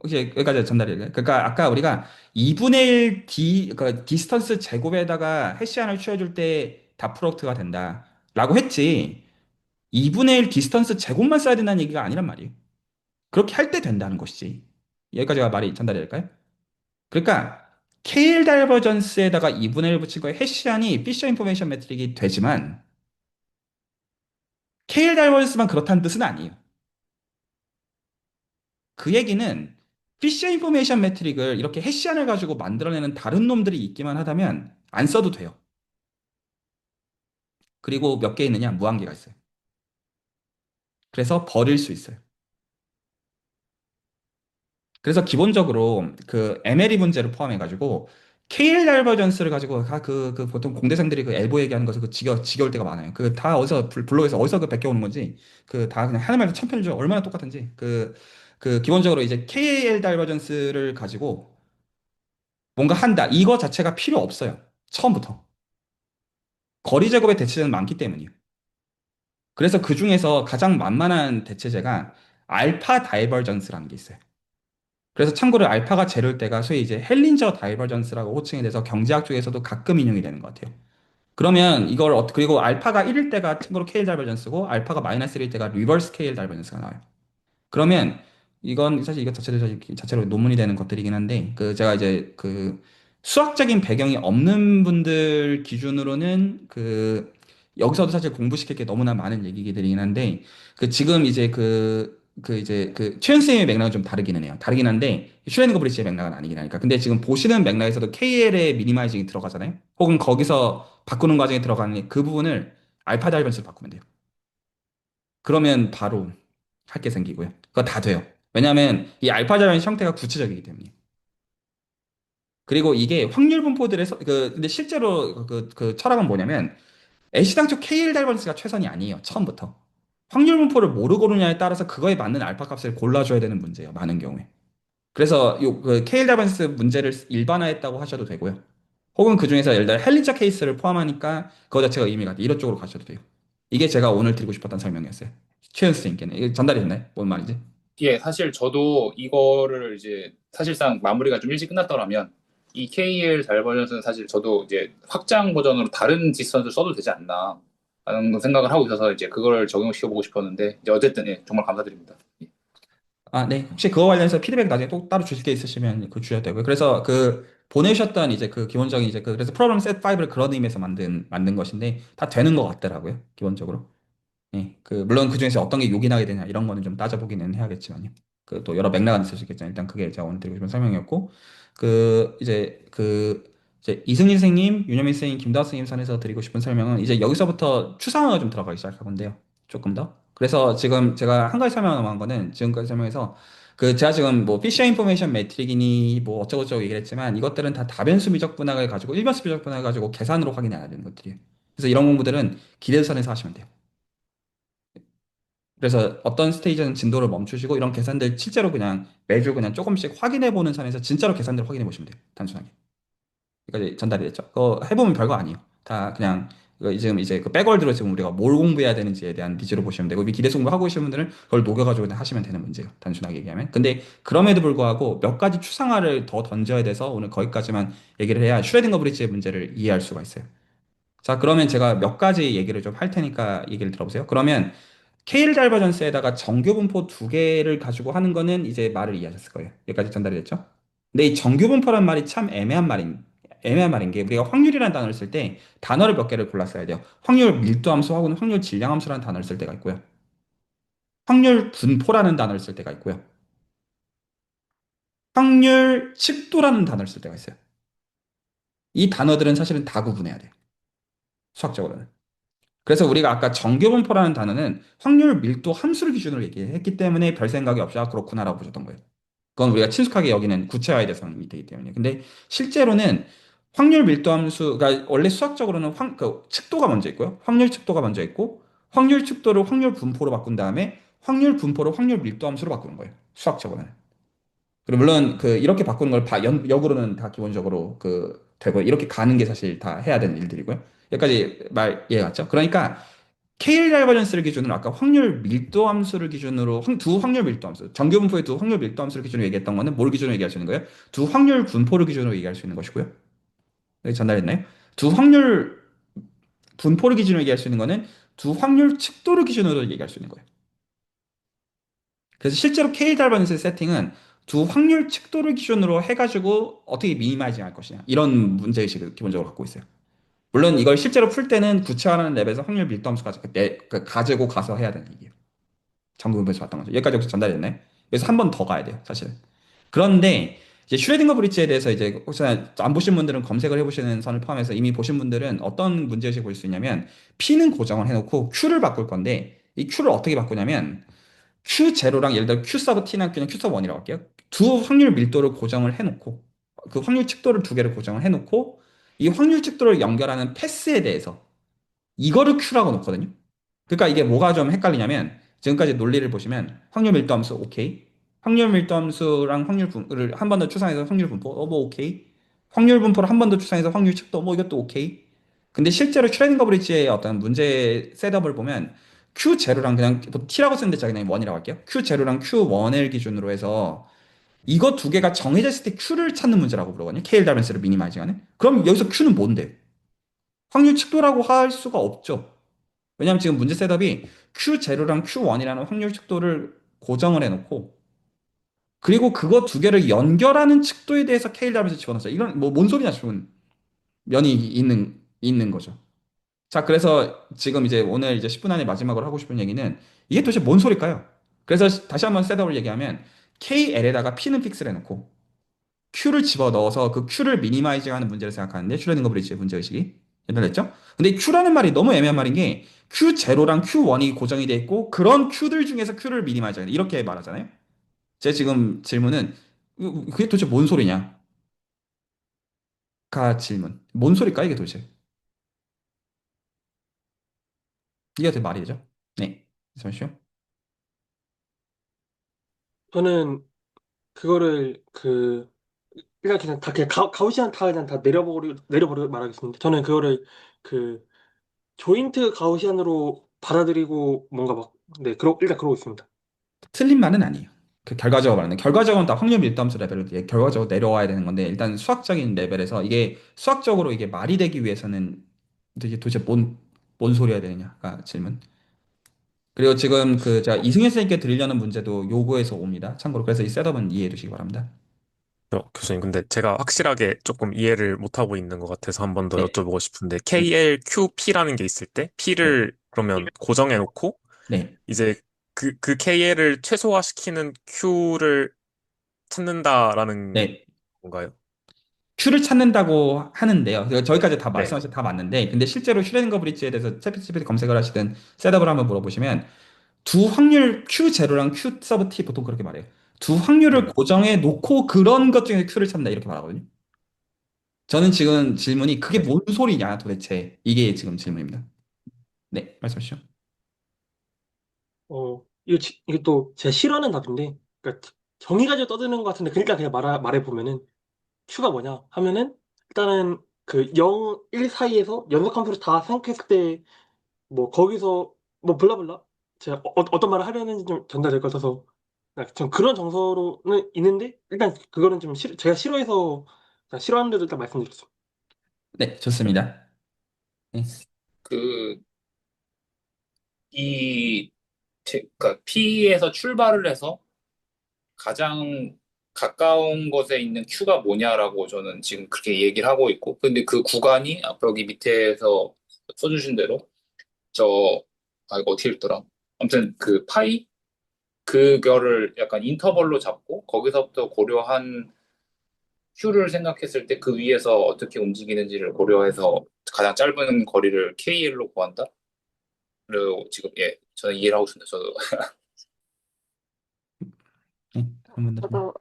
혹시 여기까지 전달이 돼요? 그러니까 아까 우리가 2분의 1 그러니까 디스턴스 제곱에다가 해시안을 취해줄 때 다 프로덕트가 된다. 라고 했지. 2분의 1 디스턴스 제곱만 써야 된다는 얘기가 아니란 말이에요. 그렇게 할 때 된다는 것이지. 여기까지가 말이 전달이 될까요? 그러니까 KL 다이버전스에다가 2분의 1 붙인 거에 해시안이 피셔 인포메이션 매트릭이 되지만 KL 다이버전스만 그렇다는 뜻은 아니에요. 그 얘기는 피셔 인포메이션 매트릭을 이렇게 해시안을 가지고 만들어내는 다른 놈들이 있기만 하다면 안 써도 돼요. 그리고 몇 개 있느냐? 무한개가 있어요. 그래서 버릴 수 있어요. 그래서 기본적으로 그 MLE 문제를 포함해가지고 KL 다이버전스를 가지고 보통 공대생들이 그 엘보 얘기하는 것을 지겨울 때가 많아요. 그 다 어디서 블로그에서 어디서 그 베껴오는 건지 그 다 그냥 하는 말도 천편일률 얼마나 똑같은지 그 기본적으로 이제 KL 다이버전스를 가지고 뭔가 한다. 이거 자체가 필요 없어요. 처음부터. 거리 제곱의 대체제는 많기 때문이에요. 그래서 그 중에서 가장 만만한 대체제가 알파 다이버전스라는 게 있어요. 그래서 참고로 알파가 제로일 때가 소위 이제 헬린저 다이버전스라고 호칭이 돼서 경제학 쪽에서도 가끔 인용이 되는 것 같아요. 그러면 그리고 알파가 1일 때가 참고로 케일 다이버전스고 알파가 마이너스 1일 때가 리버스 케일 다이버전스가 나와요. 그러면 이건 사실 이거 자체로 논문이 되는 것들이긴 한데 그 제가 이제 그 수학적인 배경이 없는 분들 기준으로는 그 여기서도 사실 공부시킬 게 너무나 많은 얘기들이긴 한데 그 지금 이제 최현 쌤의 맥락은 좀 다르기는 해요. 다르긴 한데 슈레딩거 브릿지의 맥락은 아니긴 하니까. 근데 지금 보시는 맥락에서도 KL의 미니마이징이 들어가잖아요. 혹은 거기서 바꾸는 과정에 들어가는 그 부분을 알파 다이버전스로 바꾸면 돼요. 그러면 바로 할 게 생기고요. 그거 다 돼요. 왜냐하면 이 알파 자연의 형태가 구체적이기 때문에. 그리고 이게 확률 분포들에서 근데 실제로 그 철학은 뭐냐면 애시당초 KL 다이버전스가 최선이 아니에요. 처음부터. 확률 분포를 뭐로 고르냐에 따라서 그거에 맞는 알파 값을 골라줘야 되는 문제예요. 많은 경우에. 그래서 그 KL 다이버전스 문제를 일반화했다고 하셔도 되고요. 혹은 그 중에서 예를 들어 헬리자 케이스를 포함하니까 그거 자체가 의미가 돼. 이런 쪽으로 가셔도 돼요. 이게 제가 오늘 드리고 싶었던 설명이었어요. 최은수 님께는. 이게 전달이 됐나요? 뭔 말인지? 예, 사실 저도 이거를 이제 사실상 마무리가 좀 일찍 끝났더라면 이 KL 달버전은 사실 저도 이제 확장 버전으로 다른 뒷선을 써도 되지 않나 라는 생각을 하고 있어서 이제 그걸 적용시켜 보고 싶었는데 이제 어쨌든 예, 정말 감사드립니다. 예. 아, 네. 혹시 그거 관련해서 피드백 나중에 또 따로 주실 게 있으시면 그 주셔도 되고요. 그래서 그 보내주셨던 이제 그 기본적인 이제 그 그래서 프로그램 셋 5를 그런 의미에서 만든 것인데 다 되는 것 같더라고요. 기본적으로. 예. 그 물론 그 중에서 어떤 게 요긴하게 되냐 이런 거는 좀 따져보기는 해야겠지만요. 그 또 여러 맥락은 있을 수 있겠지만 일단 그게 제가 오늘 드리고 싶은 설명이었고 이제 이승일 선생님, 윤여민 선생님, 김다우 선생님 선에서 드리고 싶은 설명은 이제 여기서부터 추상화가 좀 들어가기 시작할 건데요. 조금 더. 그래서 지금 제가 한 가지 설명한 거는 지금까지 설명해서 그 제가 지금 뭐 피셔 인포메이션 매트릭이니 뭐 어쩌고저쩌고 얘기를 했지만 이것들은 다 다변수 미적 분학을 가지고 일변수 미적 분학을 가지고 계산으로 확인해야 되는 것들이에요. 그래서 이런 공부들은 기대선에서 하시면 돼요. 그래서 어떤 스테이지는 진도를 멈추시고 이런 계산들 실제로 그냥 매주 그냥 조금씩 확인해 보는 선에서 진짜로 계산들 확인해 보시면 돼요. 단순하게. 여기까지 전달이 됐죠. 그거 해보면 별거 아니에요. 다 그냥 지금 이제 그 백월드로 지금 우리가 뭘 공부해야 되는지에 대한 비주로 보시면 되고 이 기대 공부 하고 계시는 분들은 그걸 녹여가지고 그냥 하시면 되는 문제예요. 단순하게 얘기하면. 근데 그럼에도 불구하고 몇 가지 추상화를 더 던져야 돼서 오늘 거기까지만 얘기를 해야 슈레딩거 브릿지의 문제를 이해할 수가 있어요. 자, 그러면 제가 몇 가지 얘기를 좀 할 테니까 얘기를 들어보세요. 그러면 케일 달버전스에다가 정규 분포 두 개를 가지고 하는 거는 이제 말을 이해하셨을 거예요. 여기까지 전달이 됐죠? 근데 이 정규 분포란 말이 참 애매한 말인 게 우리가 확률이라는 단어를 쓸 때 단어를 몇 개를 골라 써야 돼요. 확률 밀도함수 혹은 확률 질량함수라는 단어를 쓸 때가 있고요. 확률 분포라는 단어를 쓸 때가 있고요. 확률 칙도라는 단어를 쓸 때가 있어요. 이 단어들은 사실은 다 구분해야 돼요. 수학적으로는. 그래서 우리가 아까 정교분포라는 단어는 확률 밀도 함수를 기준으로 얘기했기 때문에 별 생각이 없이 아 그렇구나라고 보셨던 거예요. 그건 우리가 친숙하게 여기는 구체화의 대상이 되기 때문에. 근데 실제로는 확률 밀도 함수가 원래 수학적으로는 그 측도가 먼저 있고요. 확률 측도가 먼저 있고 확률 측도를 확률 분포로 바꾼 다음에 확률 분포를 확률 밀도 함수로 바꾸는 거예요. 수학적으로는. 그리고 물론 그 이렇게 바꾸는 걸 역으로는 다 기본적으로 그 되고 이렇게 가는 게 사실 다 해야 되는 일들이고요. 여기까지 말 이해 갔죠? 그러니까 KL 다이버전스를 기준으로 아까 확률 밀도 함수를 기준으로 두 확률 밀도 함수 정규 분포의 두 확률 밀도 함수를 기준으로 얘기했던 거는 뭘 기준으로 얘기할 수 있는 거예요? 두 확률 분포를 기준으로 얘기할 수 있는 것이고요. 여기 전달했나요? 두 확률 분포를 기준으로 얘기할 수 있는 거는 두 확률 칙도를 기준으로 얘기할 수 있는 거예요. 그래서 실제로 KL 다이버전스 세팅은 두 확률 칙도를 기준으로 해가지고 어떻게 미니마이징 할 것이냐 이런 문제의식을 기본적으로 갖고 있어요. 물론 이걸 실제로 풀 때는 구체화하는 랩에서 확률 밀도 함수 가지고 가서 해야 되는 얘기예요. 정부분에서 봤던 거죠. 여기까지 혹시 전달이 됐나요? 그래서 한 번 더 가야 돼요, 사실은. 그런데 이제 슈레딩거 브릿지에 대해서 이제 혹시나 안 보신 분들은 검색을 해보시는 선을 포함해서 이미 보신 분들은 어떤 문제의식을 볼 수 있냐면 P는 고정을 해놓고 Q를 바꿀 건데 이 Q를 어떻게 바꾸냐면 Q0랑 예를 들어 Q 서브 T나 그냥 Q 서브 1이라고 할게요. 두 확률 밀도를 고정을 해놓고 그 확률 칙도를 두 개를 고정을 해놓고 이 확률 칙도를 연결하는 패스에 대해서 이거를 Q라고 놓거든요. 그러니까 이게 뭐가 좀 헷갈리냐면 지금까지 논리를 보시면 확률 밀도 함수 오케이. 확률 밀도 함수랑 확률 분포를 한 번 더 추상해서 확률 분포 뭐 오케이. 확률 분포를 한 번 더 추상해서 확률 측도 뭐 이것도 오케이. 근데 실제로 슈레딩거 브릿지의 어떤 문제 셋업을 보면 Q0랑 그냥 뭐 T라고 쓰는데 제가 그냥 1이라고 할게요. Q0랑 Q1을 기준으로 해서 이거 두 개가 정해져 있을 때 Q를 찾는 문제라고 부르거든요. KL 다변스를 미니마이징하는. 그럼 여기서 Q는 뭔데? 확률 측도라고 할 수가 없죠. 왜냐하면 지금 문제 셋업이 Q0랑 Q1이라는 확률 측도를 고정을 해놓고 그리고 그거 두 개를 연결하는 측도에 대해서 K를 하면서 집어넣었어요. 이런 뭐 뭔 소리냐 싶은 면이 있는 거죠. 자, 그래서 지금 이제 오늘 이제 10분 안에 마지막으로 하고 싶은 얘기는 이게 도대체 뭔 소릴까요? 그래서 다시 한번 셋업을 얘기하면 KL에다가 P는 픽스를 해놓고 Q를 집어넣어서 그 Q를 미니마이징하는 문제를 생각하는데 슈레딩거 브릿지의 문제의식이 옛날했죠? 근데 Q라는 말이 너무 애매한 말인 게 Q0랑 Q1이 고정이 돼 있고 그런 Q들 중에서 Q를 미니마이징하는 이렇게 말하잖아요. 제 지금 질문은 그게 도대체 뭔 소리냐? 가 질문. 뭔 소리일까 이게 도대체? 이게 어떻게 말이 되죠? 네. 잠시만요. 저는 그거를 그냥 다 그냥 가우시안 다 그냥 다 내려버려 말하겠습니다. 저는 그거를 그 조인트 가우시안으로 받아들이고 뭔가 막 네, 일단 그러고 있습니다. 틀린 말은 아니에요. 그 결과적으로 말하는 결과적으로는 다 확률 밀도함수 레벨로 결과적으로 내려와야 되는 건데 일단 수학적인 레벨에서 이게 수학적으로 이게 말이 되기 위해서는 도대체 뭔 소리 해야 되느냐가 질문. 그리고 지금 그 제가 이승현 선생님께 드리려는 문제도 요거에서 옵니다. 참고로 그래서 이 셋업은 이해해 두시기 바랍니다. 교수님, 근데 제가 확실하게 조금 이해를 못하고 있는 것 같아서 한 번 더 네, 여쭤보고 싶은데, 네, KLQP라는 게 있을 때, 네, P를 그러면 고정해 놓고, 네, 이제 그 KL을 최소화시키는 Q를 찾는다라는 네. 건가요? 큐를 찾는다고 하는데요. 그러니까 저기까지 다 네. 말씀하신 다 맞는데, 근데 실제로 슈레딩거 브릿지에 대해서 챗GPT 검색을 하시든 셋업을 한번 물어보시면 두 확률 Q 제로랑 Q 서브 T 보통 그렇게 말해요. 두 확률을 네. 고정해 놓고 그런 것 중에 Q를 찾는다 이렇게 말하거든요. 저는 지금 질문이 그게 네. 뭔 소리냐 도대체 이게 지금 질문입니다. 네, 말씀하시죠. 이게 또 제가 싫어하는 답인데, 그러니까 정의 가지고 떠드는 것 같은데, 그러니까 그냥 말해보면은, 큐가 뭐냐 하면은, 일단은 그 0, 1 사이에서 연속 함수를 다 생각했을 때, 뭐, 거기서, 뭐, 블라블라? 제가 떤 말을 하려는지 좀 전달될 것 같아서, 전 그런 정서로는 있는데, 일단 그거는 좀 제가 싫어해서, 일단 싫어하는 데도 일단 말씀드렸어요. 네, 좋습니다. 네. 그, 그러니까 P에서 출발을 해서 가장 가까운 곳에 있는 Q가 뭐냐라고 저는 지금 그렇게 얘기를 하고 있고, 근데 그 구간이 아까 여기 밑에서 써주신 대로 이거 어떻게 읽더라? 아무튼 그 파이 그거를 약간 인터벌로 잡고 거기서부터 고려한 Q를 생각했을 때 그 위에서 어떻게 움직이는지를 고려해서 가장 짧은 거리를 KL로 구한다? 그리고 지금 예 저는 이해를 하고 있습니다. 저도 네, 다른 분들은 저도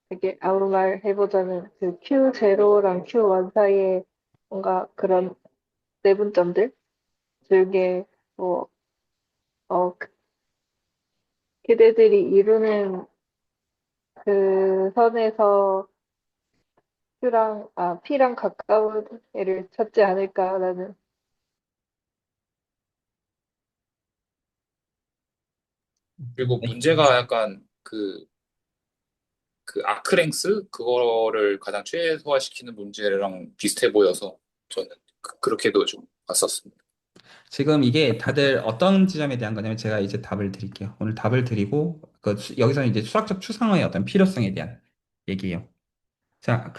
이렇게 아무 말 해보자면 그 Q0랑 Q1 사이에 뭔가 그런 내분점들 들게 뭐 그대들이 이루는 그 선에서 P랑 가까운 애를 찾지 않을까라는. 그리고 네. 문제가 약간 그 아크랭스 그거를 가장 최소화시키는 문제랑 비슷해 보여서 저는 그렇게도 좀 봤었습니다. 지금 이게 다들 어떤 지점에 대한 거냐면 제가 이제 답을 드릴게요. 오늘 답을 드리고 여기서는 이제 수학적 추상화의 어떤 필요성에 대한 얘기예요. 자,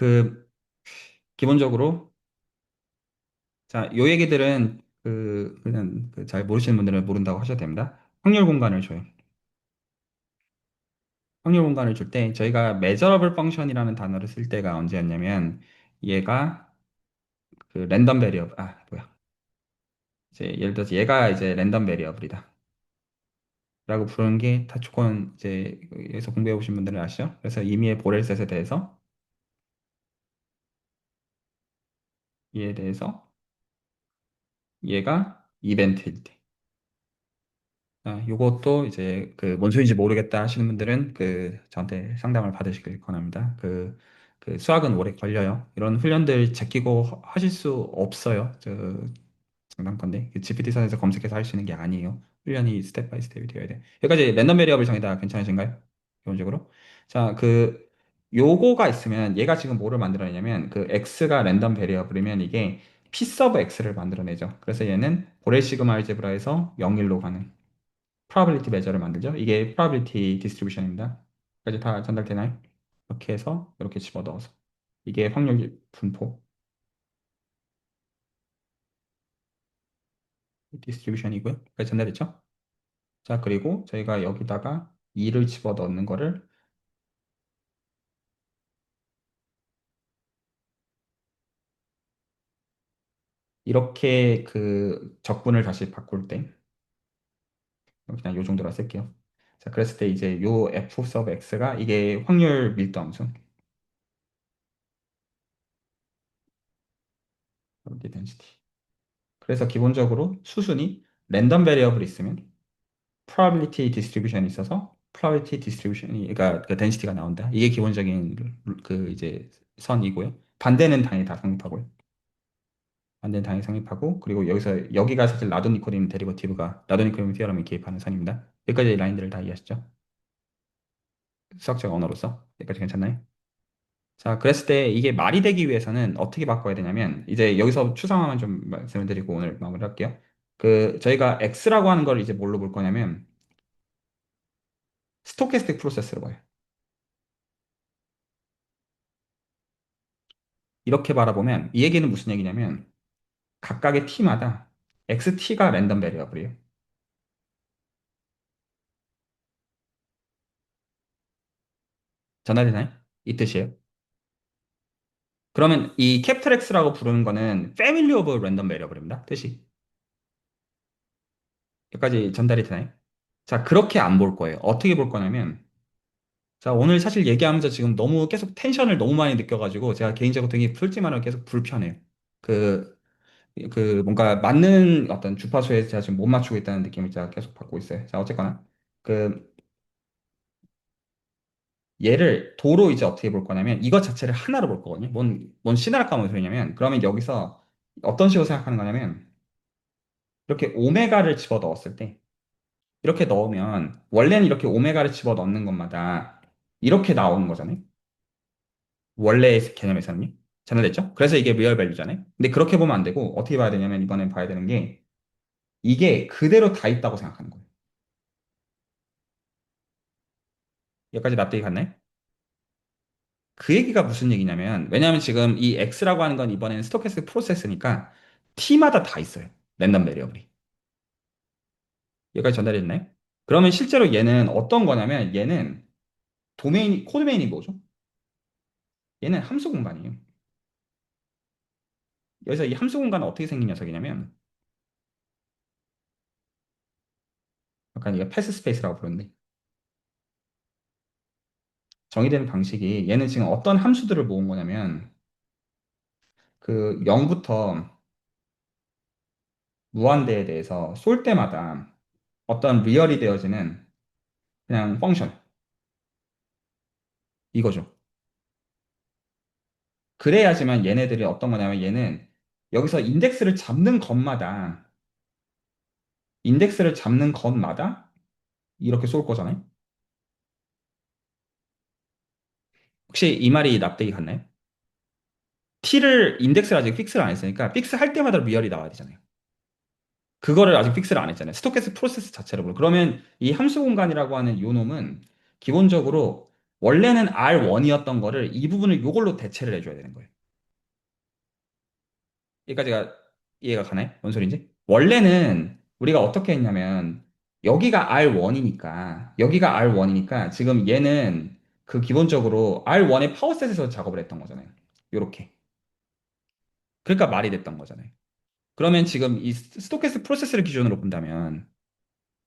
기본적으로 자, 요 얘기들은 그냥 잘 모르시는 분들은 모른다고 하셔도 됩니다. 확률 공간을 줘요. 확률 공간을 줄 때 저희가 measurable function이라는 단어를 쓸 때가 언제였냐면 얘가 그 랜덤 베리어블 뭐야 이제 예를 들어서 얘가 이제 랜덤 베리어블이다 라고 부르는 게 다 조건 이제 여기서 공부해 보신 분들은 아시죠? 그래서 임의의 보렐셋에 대해서 이에 대해서 얘가 이벤트일 때 요것도 이제 뭔 소리인지 모르겠다 하시는 분들은 저한테 상담을 받으시길 권합니다. 수학은 오래 걸려요. 이런 훈련들 제끼고 하실 수 없어요. 장난건데 GPT선에서 검색해서 할 수 있는 게 아니에요. 훈련이 스텝 바이 스텝이 되어야 돼. 여기까지 랜덤 베리어블 정의다 괜찮으신가요? 기본적으로. 자, 요거가 있으면 얘가 지금 뭐를 만들어내냐면 x가 랜덤 베리어블이면 이게 p 서브 x를 만들어내죠. 그래서 얘는 보렐 시그마 알제브라에서 0, 1로 가는 probability measure를 만들죠. 이게 probability distribution입니다. 여기까지 다 전달되나요? 이렇게 해서 이렇게 집어넣어서 이게 확률 분포 디스트리뷰션이고요. 여기까지 전달됐죠? 자, 그리고 저희가 여기다가 2를 집어넣는 거를 이렇게 적분을 다시 바꿀 때 그냥 요 정도로 쓸게요. 자, 그랬을 때 이제 요 f sub x가 이게 확률 밀도 함수 probability density. 그래서 기본적으로 수순이 랜덤 베리어블이 있으면 probability distribution이 있어서 probability distribution이, 그러니까 그 density가 나온다. 이게 기본적인 그 이제 선이고요. 반대는 당연히 다 성립하고요. 반대는 당연히 성립하고, 그리고 여기서 여기가 사실 라돈니코딘 데리버티브가 라돈니코딘 티어럼에 개입하는 선입니다. 여기까지 라인들을 다 이해하셨죠? 수학적 언어로서 여기까지 괜찮나요? 자, 그랬을 때 이게 말이 되기 위해서는 어떻게 바꿔야 되냐면, 이제 여기서 추상화만 좀 말씀을 드리고 오늘 마무리할게요. 그 저희가 x라고 하는 걸 이제 뭘로 볼 거냐면 스토캐스틱 프로세스로 봐요. 이렇게 바라보면 이 얘기는 무슨 얘기냐면 각각의 t마다 xt가 랜덤 베리어블이에요. 전달되나요? 이 뜻이에요. 그러면 이 캐피털 X라고 부르는 거는 패밀리 오브 랜덤 베리어블입니다. 뜻이. 여기까지 전달이 되나요? 자, 그렇게 안 볼 거예요. 어떻게 볼 거냐면, 자, 오늘 사실 얘기하면서 지금 너무 계속 텐션을 너무 많이 느껴가지고 제가 개인적으로 되게 솔직히 말하면 계속 불편해요. 그, 그 뭔가 맞는 어떤 주파수에 제가 지금 못 맞추고 있다는 느낌을 제가 계속 받고 있어요. 자, 어쨌거나. 그 얘를 도로 이제 어떻게 볼 거냐면 이것 자체를 하나로 볼 거거든요. 뭔 시나리오가 무슨 소리냐면 그러면 여기서 어떤 식으로 생각하는 거냐면 이렇게 오메가를 집어 넣었을 때 이렇게 넣으면 원래는 이렇게 오메가를 집어 넣는 것마다 이렇게 나오는 거잖아요. 원래의 개념에서는요. 전달됐죠? 그래서 이게 리얼 밸류잖아요. 근데 그렇게 보면 안 되고 어떻게 봐야 되냐면 이번엔 봐야 되는 게 이게 그대로 다 있다고 생각하는 거예요. 여기까지 납득이 갔나요? 그 얘기가 무슨 얘기냐면 왜냐하면 지금 이 X라고 하는 건 이번에는 스토캐스틱 프로세스니까 T마다 다 있어요. 랜덤 베리어블이. 여기까지 전달이 됐나요? 그러면 실제로 얘는 어떤 거냐면 얘는 코드메인이 뭐죠? 얘는 함수 공간이에요. 여기서 이 함수 공간은 어떻게 생긴 녀석이냐면 약간 이게 패스 스페이스라고 부르는데 정의되는 방식이 얘는 지금 어떤 함수들을 모은 거냐면 그 0부터 무한대에 대해서 쏠 때마다 어떤 리얼이 되어지는 그냥 펑션 이거죠. 그래야지만 얘네들이 어떤 거냐면 얘는 여기서 인덱스를 잡는 것마다 이렇게 쏠 거잖아요. 혹시 이 말이 납득이 갔나요? 인덱스를 아직 픽스를 안 했으니까 픽스 할 때마다 리얼이 나와야 되잖아요. 그거를 아직 픽스를 안 했잖아요. 스토캐스틱 프로세스 자체로. 그러면 이 함수 공간이라고 하는 요 놈은 기본적으로 원래는 R1이었던 거를 이 부분을 요걸로 대체를 해줘야 되는 거예요. 여기까지가 이해가 가나요? 뭔 소리인지? 원래는 우리가 어떻게 했냐면 여기가 R1이니까 지금 얘는 그 기본적으로 R1의 파워셋에서 작업을 했던 거잖아요. 요렇게. 그러니까 말이 됐던 거잖아요. 그러면 지금 이 스토캐스틱 프로세스를 기준으로 본다면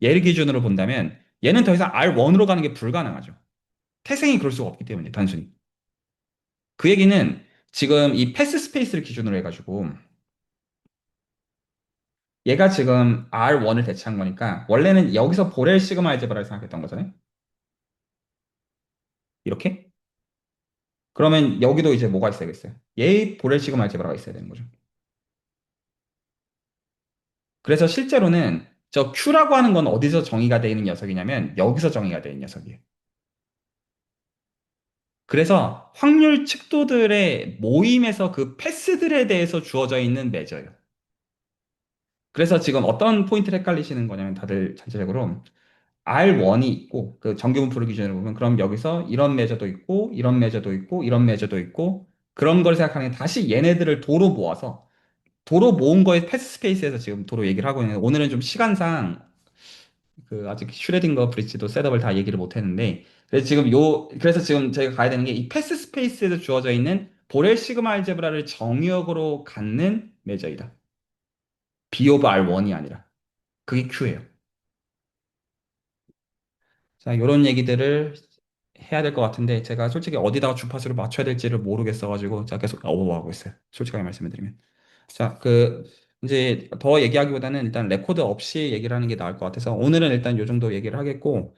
얘를 기준으로 본다면 얘는 더 이상 R1으로 가는 게 불가능하죠. 태생이 그럴 수가 없기 때문에 단순히. 그 얘기는 지금 이 패스 스페이스를 기준으로 해가지고 얘가 지금 R1을 대체한 거니까 원래는 여기서 보렐 시그마 알제브라를 생각했던 거잖아요. 이렇게? 그러면 여기도 이제 뭐가 있어야겠어요? 얘의 보렐 시그마 알제브라가 있어야 되는 거죠. 그래서 실제로는 저 Q라고 하는 건 어디서 정의가 되어 있는 녀석이냐면 여기서 정의가 되어 있는 녀석이에요. 그래서 확률 척도들의 모임에서 그 패스들에 대해서 주어져 있는 매저예요. 그래서 지금 어떤 포인트를 헷갈리시는 거냐면 다들 전체적으로 R1이 있고 그 정규분포를 기준으로 보면 그럼 여기서 이런 매저도 있고 이런 매저도 있고 이런 매저도 있고 그런 걸 생각하면 다시 얘네들을 도로 모아서 도로 모은 거에 패스 스페이스에서 지금 도로 얘기를 하고 있는데 오늘은 좀 시간상 그 아직 슈레딩거 브릿지도 셋업을 다 얘기를 못 했는데 그래서 지금 저희가 가야 되는 게 이 패스 스페이스에서 주어져 있는 보렐 시그마 알제브라를 정의역으로 갖는 매저이다. B 오브 R1이 아니라 그게 Q예요. 자, 이런 얘기들을 해야 될 것 같은데 제가 솔직히 어디다가 주파수를 맞춰야 될지를 모르겠어가지고 제가 계속 어버버하고 있어요. 솔직하게 말씀을 드리면. 자, 이제 더 얘기하기보다는 일단 레코드 없이 얘기를 하는 게 나을 것 같아서 오늘은 일단 요 정도 얘기를 하겠고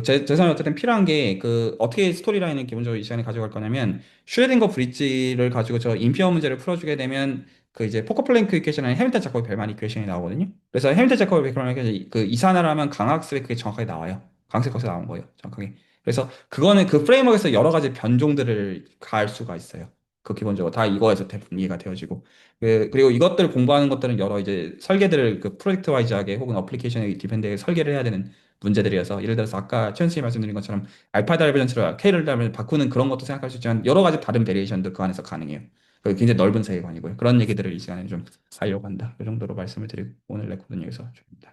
제 생각에 어쨌든 필요한 게, 어떻게 스토리라인을 기본적으로 이 시간에 가져갈 거냐면, 슈레딩거 브릿지를 가지고 저 인피어 문제를 풀어주게 되면, 이제 포커플랭크 이퀘이션은 해밀턴 자코비 벨만 이퀘이션이 나오거든요. 그래서 해밀턴 자코비 벨만 이퀘이션, 이산화를 하면 강학습에 그게 정확하게 나와요. 강학습 거기서 나온 거예요. 정확하게. 그래서 그거는 그 프레임워크에서 여러 가지 변종들을 가할 수가 있어요. 기본적으로 다 이거에서 대부분 이해가 되어지고. 그리고 이것들 공부하는 것들은 여러 이제 설계들을 프로젝트 와이즈하게 혹은 어플리케이션에 디펜드에 설계를 해야 되는 문제들이어서, 예를 들어서 아까 최현 씨 말씀드린 것처럼 알파 다이버전스로 K를 바꾸는 그런 것도 생각할 수 있지만 여러 가지 다른 베리에이션도 그 안에서 가능해요. 굉장히 넓은 세계관이고요. 그런 얘기들을 이 시간에 좀 하려고 한다. 그 정도로 말씀을 드리고 오늘 레코드는 여기서 줄입니다.